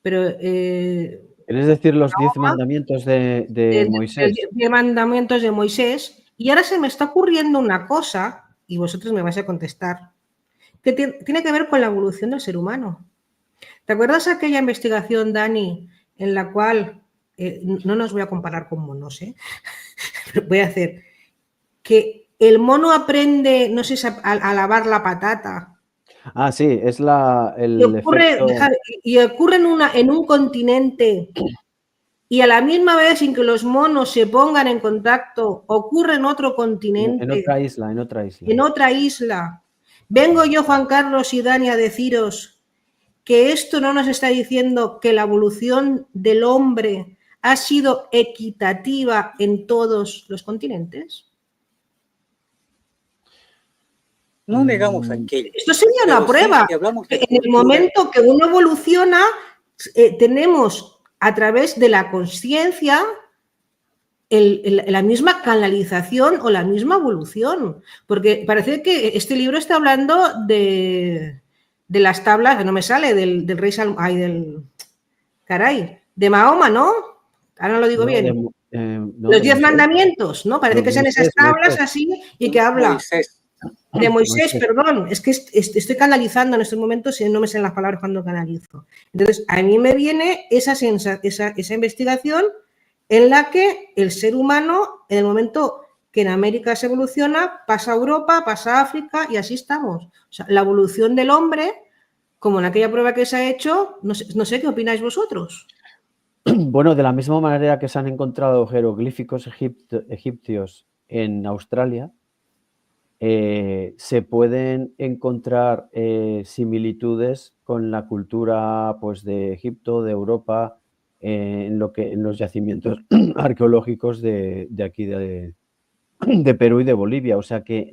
Pero... ¿Quieres decir los 10 mandamientos de Moisés? Los 10 mandamientos de Moisés. Y ahora se me está ocurriendo una cosa, y vosotros me vais a contestar, que tiene que ver con la evolución del ser humano. ¿Te acuerdas aquella investigación, Dani, en la cual, no nos voy a comparar con monos, pero voy a hacer, que el mono aprende, no sé, a lavar la patata? Ah, sí, es el efecto... Y ocurre en un continente, y a la misma vez, sin que los monos se pongan en contacto, ocurre en otro continente. En otra isla. En otra isla. Vengo yo, Juan Carlos y Dani, a deciros que esto no nos está diciendo que la evolución del hombre ha sido equitativa en todos los continentes. No negamos aquello. Esto sería una prueba. Sí, en el momento que uno evoluciona, tenemos a través de la conciencia la misma canalización o la misma evolución. Porque parece que este libro está hablando de las tablas, no me sale, del rey de Mahoma, ¿no? Ahora no lo digo bien. Los 10 mandamientos, ¿no? Parece que sean esas tablas así y que habla... De Moisés, perdón, es que estoy canalizando en estos momentos y no me salen las palabras cuando canalizo. Entonces, a mí me viene esa investigación en la que el ser humano, en el momento que en América se evoluciona, pasa a Europa, pasa a África y así estamos. O sea, la evolución del hombre, como en aquella prueba que se ha hecho, no sé qué opináis vosotros. Bueno, de la misma manera que se han encontrado jeroglíficos egipcios en Australia, se pueden encontrar similitudes con la cultura pues, de Egipto, de Europa, en los yacimientos arqueológicos de aquí de Perú y de Bolivia. O sea que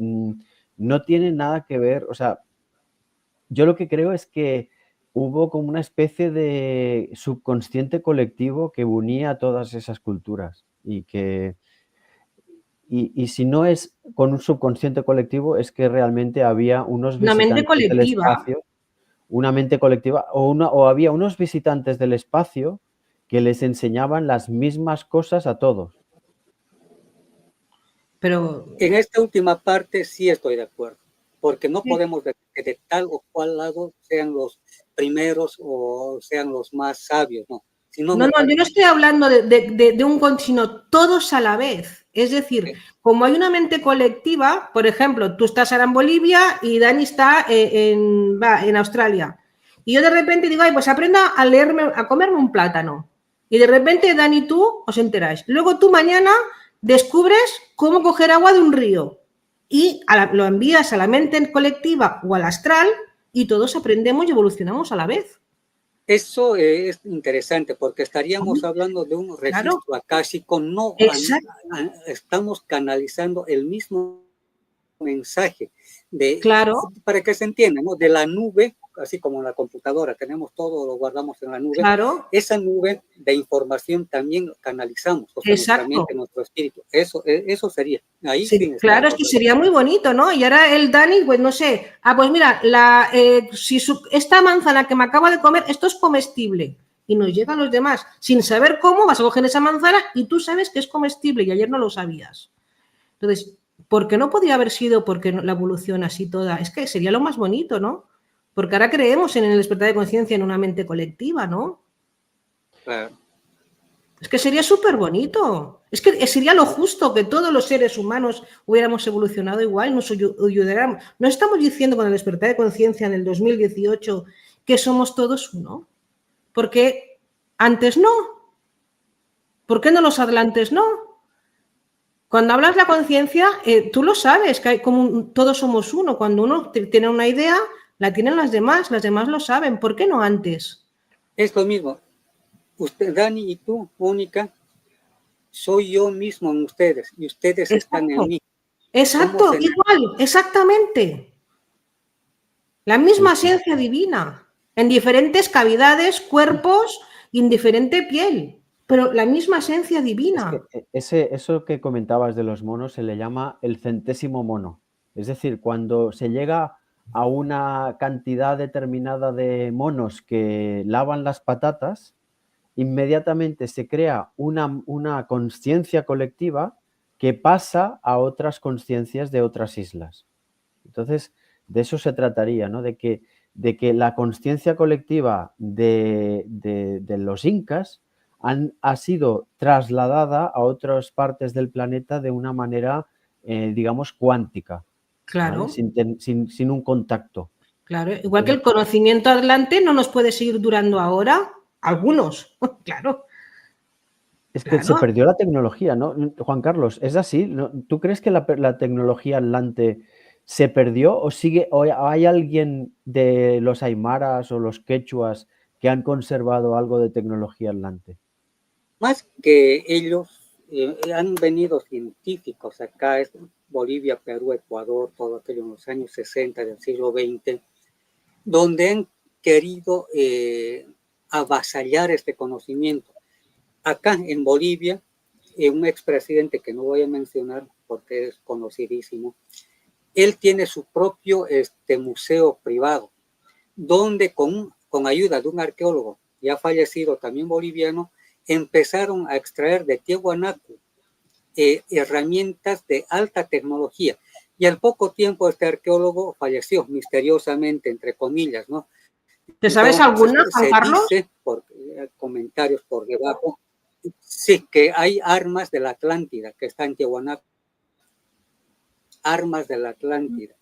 no tiene nada que ver, o sea, yo lo que creo es que hubo como una especie de subconsciente colectivo que unía a todas esas culturas y que y si no es con un subconsciente colectivo, es que realmente había unos Una mente visitantes del colectiva. espacio, una mente colectiva, o había unos visitantes del espacio que les enseñaban las mismas cosas a todos. Pero En esta última parte sí estoy de acuerdo, porque no podemos decir que de tal o cual lado sean los primeros o sean los más sabios, no. Si no, no, no, yo no estoy hablando de un sino todos a la vez. Es decir, como hay una mente colectiva, por ejemplo, tú estás ahora en Bolivia y Dani está en Australia. Y yo de repente digo, ay, pues aprenda a comerme un plátano. Y de repente Dani y tú os enteráis. Luego tú mañana descubres cómo coger agua de un río. Y lo envías a la mente colectiva o al astral y todos aprendemos y evolucionamos a la vez. Eso es interesante porque estaríamos hablando de un registro Claro. acásico, no estamos canalizando el mismo mensaje Claro. para que se entienda, ¿no? De la nube, así como en la computadora tenemos todo, lo guardamos en la nube, claro. Esa nube de información también lo canalizamos, o sea, nuestra mente, nuestro espíritu, eso sería. Ahí sí claro, esto sería muy bonito, ¿no? Y ahora el Dani, pues no sé, pues mira, si esta manzana que me acaba de comer, esto es comestible. Y nos llegan los demás, sin saber cómo, vas a coger esa manzana y tú sabes que es comestible y ayer no lo sabías. Entonces, ¿por qué no podría haber sido porque la evolución así toda? Es que sería lo más bonito, ¿no? Porque ahora creemos en el despertar de conciencia en una mente colectiva, ¿no? Claro. Es que sería súper bonito. Es que sería lo justo que todos los seres humanos hubiéramos evolucionado igual, nos ayudáramos. No estamos diciendo con el despertar de conciencia en el 2018 que somos todos uno. Porque antes no. ¿Por qué no los adelantes no? Cuando hablas de la conciencia, tú lo sabes, que hay todos somos uno. Cuando uno tiene una idea, la tienen las demás lo saben. ¿Por qué no antes? Es lo mismo. Usted, Dani, y tú, Mónica, soy yo mismo en ustedes y ustedes están en mí. Exacto, igual, exactamente. La misma esencia divina, en diferentes cavidades, cuerpos y en diferente piel, pero la misma esencia divina. Es que eso que comentabas de los monos se le llama el centésimo mono. Es decir, cuando se llega a una cantidad determinada de monos que lavan las patatas, inmediatamente se crea una conciencia colectiva que pasa a otras conciencias de otras islas. Entonces, de eso se trataría, ¿no? De que la conciencia colectiva de los incas ha sido trasladada a otras partes del planeta de una manera, digamos, cuántica, Claro. ¿vale? Sin un contacto. Claro, igual que el conocimiento adelante no nos puede seguir durando ahora, algunos, claro. Es que se perdió la tecnología, ¿no? Juan Carlos, ¿es así? ¿Tú crees que la tecnología atlante se perdió o sigue, o hay alguien de los aymaras o los quechuas que han conservado algo de tecnología atlante? Más que ellos, han venido científicos acá, Bolivia, Perú, Ecuador, todo aquello en los años 60 del siglo XX, donde han querido avasallar este conocimiento. Acá en Bolivia, un expresidente que no voy a mencionar porque es conocidísimo, él tiene su propio museo privado, donde con ayuda de un arqueólogo ya fallecido, también boliviano, empezaron a extraer de Tiahuanaco herramientas de alta tecnología. Y al poco tiempo este arqueólogo falleció misteriosamente, entre comillas, ¿no? ¿Te sabes alguna, Juan Carlos? Se dice, por comentarios por debajo, sí, que hay armas de la Atlántida que están en Tiahuanaco. Armas de la Atlántida.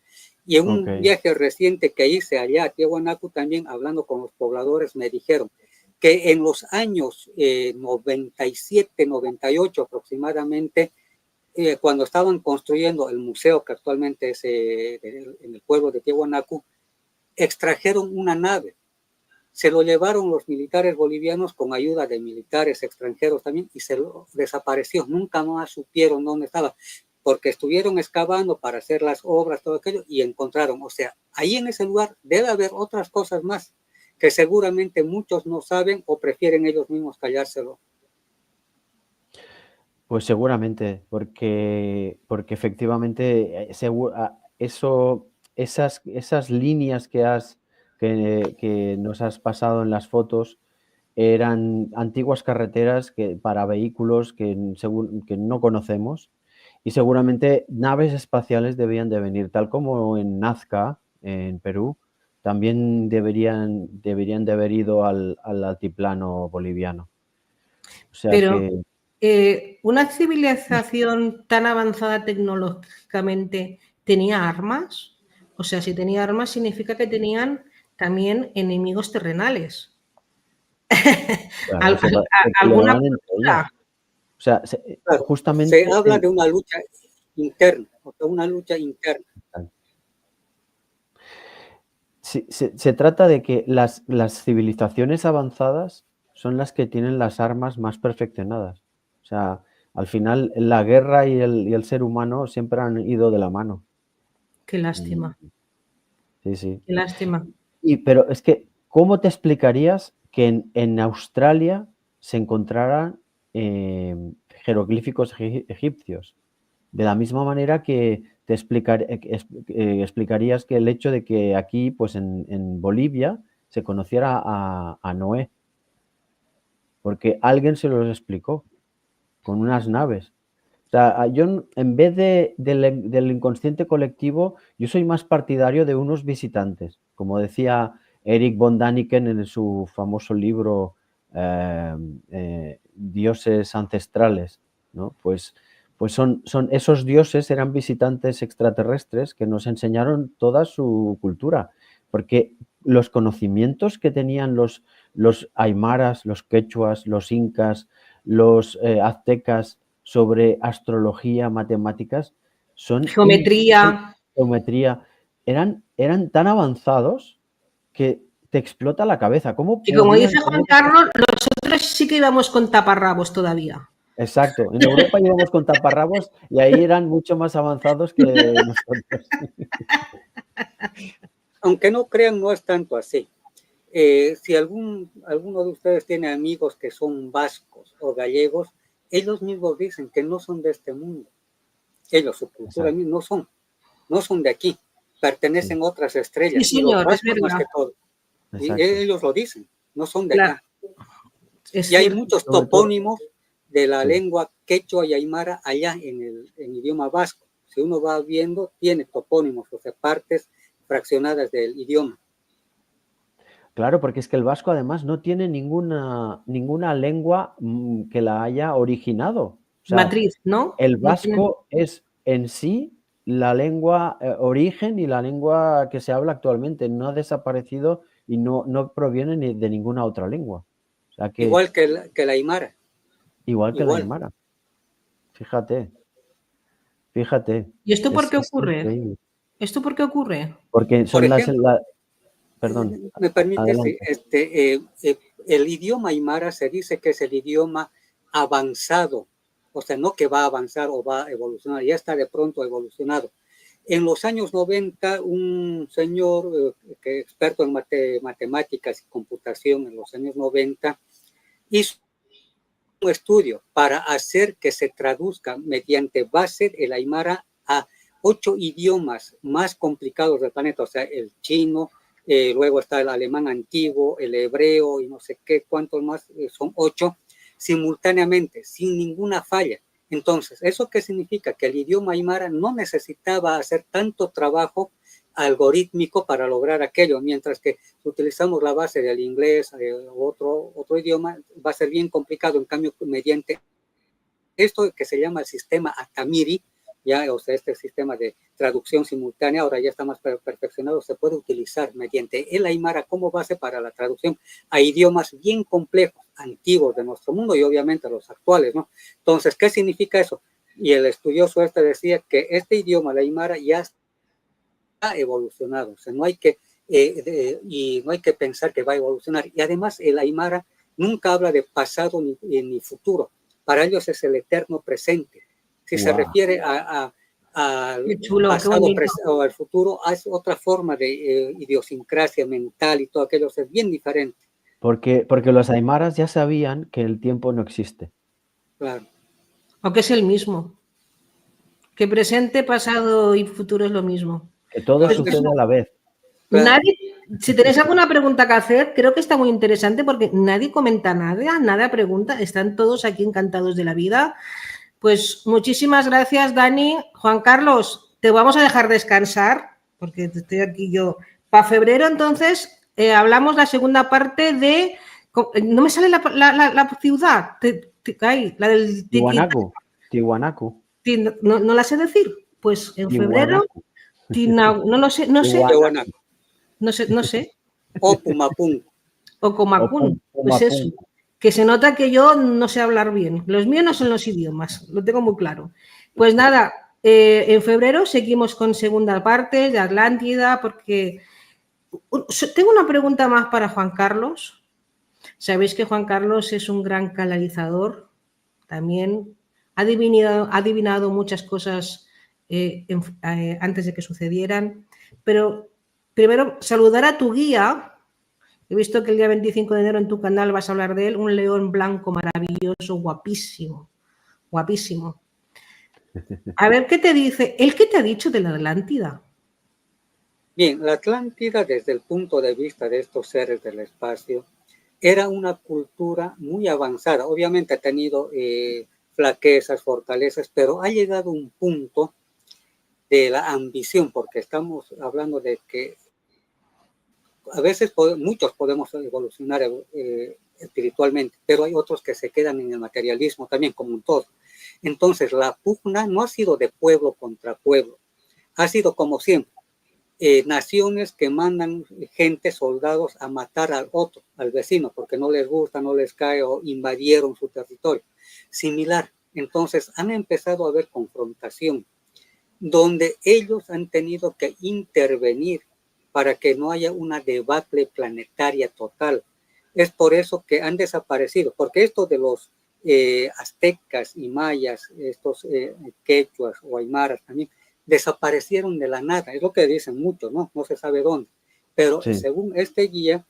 Y en un viaje reciente que hice allá a Tiahuanaco, también hablando con los pobladores, me dijeron que en los años 97, 98 aproximadamente, cuando estaban construyendo el museo que actualmente es en el pueblo de Tiahuanacu, extrajeron una nave. Se lo llevaron los militares bolivianos con ayuda de militares extranjeros también y se lo desapareció. Nunca más supieron dónde estaba, porque estuvieron excavando para hacer las obras, todo aquello, y encontraron. O sea, ahí en ese lugar debe haber otras cosas más que seguramente muchos no saben o prefieren ellos mismos callárselo. Pues seguramente, porque efectivamente esas líneas que nos has pasado en las fotos eran antiguas carreteras para vehículos que no conocemos y seguramente naves espaciales debían de venir, tal como en Nazca, en Perú, también deberían de haber ido al altiplano boliviano. O sea Pero que... ¿una civilización tan avanzada tecnológicamente tenía armas? O sea, si tenía armas significa que tenían también enemigos terrenales. Claro, se ¿Alguna peleaban entre ellas. cultura? O sea, Claro, justamente... se habla de una lucha interna, o sea, una lucha interna. Se trata de que las civilizaciones avanzadas son las que tienen las armas más perfeccionadas. O sea, al final la guerra y el ser humano siempre han ido de la mano. Qué lástima, Sí, sí. qué lástima. Pero es que, ¿cómo te explicarías que en Australia se encontraran jeroglíficos egipcios? De la misma manera que te explicarías que el hecho de que aquí, pues en Bolivia, se conociera a Noé, porque alguien se los explicó con unas naves. O sea, yo en vez del inconsciente colectivo, yo soy más partidario de unos visitantes, como decía Eric von Daniken en su famoso libro Dioses ancestrales, ¿no? Pues son esos dioses, eran visitantes extraterrestres que nos enseñaron toda su cultura, porque los conocimientos que tenían los aymaras, los quechuas, los incas, los aztecas sobre astrología, matemáticas, Geometría. geometría, eran tan avanzados que te explota la cabeza. ¿Cómo Y como podían dice Juan tener? Carlos, nosotros sí que íbamos con taparrabos todavía. Exacto, en Europa íbamos con taparrabos y ahí eran mucho más avanzados que nosotros. Aunque no crean, no es tanto así. Si alguno de ustedes tiene amigos que son vascos o gallegos, ellos mismos dicen que no son de este mundo. Ellos, su cultura, no son de aquí, pertenecen a otras estrellas. Sí, Y los señor, es vascos más verdad. que todo. Y Exacto. ellos lo dicen, no son de Claro, acá. es Y hay cierto. muchos Sobre todo, topónimos de la sí. lengua quechua y aymara allá en idioma vasco. Si uno va viendo, tiene topónimos, o sea, partes fraccionadas del idioma. Claro, porque es que el vasco además no tiene ninguna lengua que la haya originado. O sea, Matriz, ¿no? el No tienen- vasco es en sí la lengua origen y la lengua que se habla actualmente. No ha desaparecido y no proviene ni de ninguna otra lengua. O sea que Igual que la aymara. igual que la Igual. aymara. Fíjate, fíjate. ¿Y esto por qué Es ocurre? increíble. ¿Esto por qué ocurre? Porque Por son ejemplo, perdón, me permite, adelante. el idioma aymara se dice que es el idioma avanzado, o sea, no que va a avanzar o va a evolucionar, ya está de pronto evolucionado. En los años 90, un señor que experto en matemáticas y computación en los años 90 hizo un estudio para hacer que se traduzca mediante base el aymara a 8 idiomas más complicados del planeta, o sea, el chino, luego está el alemán antiguo, el hebreo y no sé qué, cuántos más, son 8, simultáneamente, sin ninguna falla. Entonces, ¿eso qué significa? Que el idioma aymara no necesitaba hacer tanto trabajo algorítmico para lograr aquello, mientras que si utilizamos la base del inglés, otro idioma, va a ser bien complicado. En cambio, mediante esto que se llama el sistema Atamiri, ya, o sea, este sistema de traducción simultánea, ahora ya está más perfeccionado, se puede utilizar mediante el aymara como base para la traducción a idiomas bien complejos, antiguos de nuestro mundo y obviamente los actuales, ¿no? Entonces, ¿qué significa eso? y el estudioso este decía que este idioma, el aymara, ya está evolucionado, o sea, no hay que, y no hay que pensar que va a evolucionar. Y además el aymara nunca habla de pasado ni futuro, para ellos es el eterno presente. Si se refiere al pasado o al futuro, es otra forma de idiosincrasia mental y todo aquello, es bien diferente. Porque los aymaras ya sabían que el tiempo no existe. Claro. O que es el mismo. Que presente, pasado y futuro es lo mismo. Que todo sucede a la vez. Nadie, si tenéis alguna pregunta que hacer, creo que está muy interesante porque nadie comenta nada pregunta, están todos aquí encantados de la vida. Pues muchísimas gracias, Dani. Juan Carlos, te vamos a dejar descansar porque estoy aquí yo. Para febrero, entonces, hablamos la segunda parte de... No me sale la ciudad, la del... Tiwanaku. No la sé decir. Pues en febrero... No lo sé, no sé. No sé. O Pumapunku. O Comacún. Pues eso. Que se nota que yo no sé hablar bien. Los míos no son los idiomas, lo tengo muy claro. Pues nada, en febrero seguimos con segunda parte de Atlántida, porque tengo una pregunta más para Juan Carlos. Sabéis que Juan Carlos es un gran canalizador, también ha adivinado muchas cosas antes de que sucedieran, pero primero saludar a tu guía. He visto que el día 25 de enero en tu canal vas a hablar de él, un león blanco maravilloso, guapísimo, guapísimo. A ver, ¿qué te dice? ¿Él qué te ha dicho de la Atlántida? Bien, la Atlántida, desde el punto de vista de estos seres del espacio, era una cultura muy avanzada. Obviamente ha tenido flaquezas, fortalezas, pero ha llegado a un punto de la ambición, porque estamos hablando de que a veces muchos podemos evolucionar espiritualmente, pero hay otros que se quedan en el materialismo también, como un todo. Entonces, la pugna no ha sido de pueblo contra pueblo, ha sido como siempre, naciones que mandan gente, soldados, a matar al otro, al vecino, porque no les gusta, no les cae o invadieron su territorio. Similar, entonces han empezado a haber confrontación, donde ellos han tenido que intervenir para que no haya una debacle planetaria total. Es por eso que han desaparecido, porque esto de los aztecas y mayas, estos quechuas o aymaras también, desaparecieron de la nada, es lo que dicen muchos, ¿no? No se sabe dónde. Pero sí, según este guía,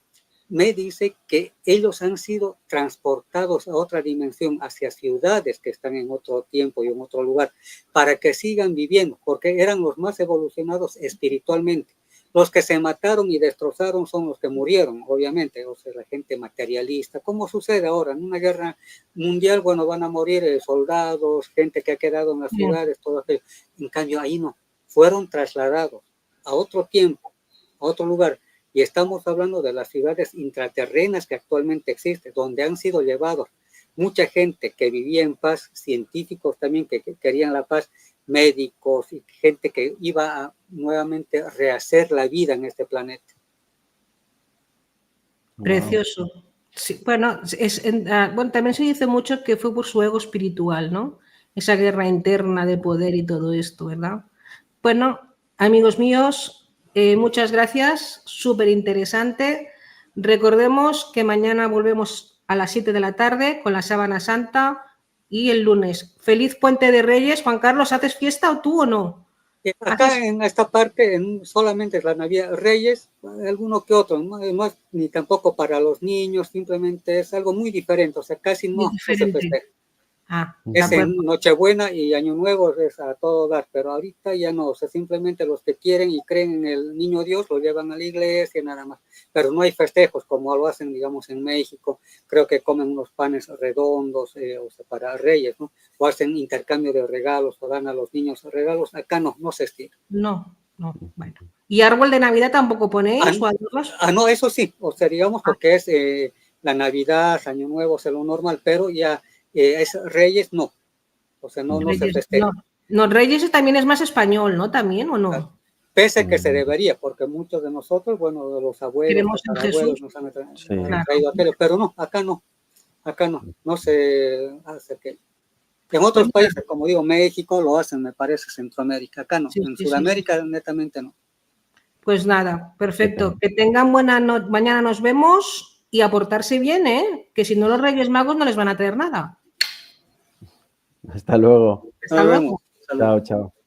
me dice que ellos han sido transportados a otra dimensión, hacia ciudades que están en otro tiempo y en otro lugar, para que sigan viviendo, porque eran los más evolucionados espiritualmente. Los que se mataron y destrozaron son los que murieron, obviamente, o sea, la gente materialista, como sucede ahora en una guerra mundial. Bueno, van a morir soldados, gente que ha quedado en las ciudades, todo aquello. En cambio, ahí no, fueron trasladados a otro tiempo, a otro lugar, y estamos hablando de las ciudades intraterrenas que actualmente existen, donde han sido llevados mucha gente que vivía en paz, científicos también que querían la paz, médicos y gente que iba a nuevamente rehacer la vida en este planeta. Precioso. Sí, bueno, bueno, también se dice mucho que fue por su ego espiritual, ¿no? Esa guerra interna de poder y todo esto, ¿verdad? Bueno, amigos míos, muchas gracias, súper interesante. Recordemos que mañana volvemos a las 7 de la tarde con la Sábana Santa y el lunes. Feliz Puente de Reyes. Juan Carlos, ¿haces fiesta o tú o no? Acá en esta parte solamente es la Navidad, Reyes, alguno que otro, no es ni tampoco para los niños, simplemente es algo muy diferente, o sea, casi no se festeja. Es en Nochebuena y Año Nuevo, es a todo dar, pero ahorita ya no, o sea, simplemente los que quieren y creen en el Niño Dios lo llevan a la iglesia, nada más, pero no hay festejos como lo hacen, digamos, en México. Creo que comen unos panes redondos, o sea, para Reyes, ¿no? O hacen intercambio de regalos o dan a los niños regalos. Acá no se estira. No, bueno. ¿Y árbol de Navidad tampoco ponéis? No, eso sí, o sea, digamos, porque es la Navidad, Año Nuevo, es lo normal, pero ya es Reyes, no. O sea, no se festeja. No, Reyes también es más español, ¿no? ¿También o no? Claro. Pese a que se debería, porque muchos de nosotros, bueno, de los abuelos, nos han traído aquello, pero no, acá no se hace aquello. En otros países, como digo, México lo hacen, me parece, Centroamérica. Acá no, Sí, en sí, Sudamérica netamente no. Pues nada, perfecto. Que tengan buena noche. Mañana nos vemos y a portarse bien, ¿eh? Que si no los Reyes Magos no les van a traer nada. Hasta luego. Hasta Nos luego. vemos. Saludos. Chao, chao.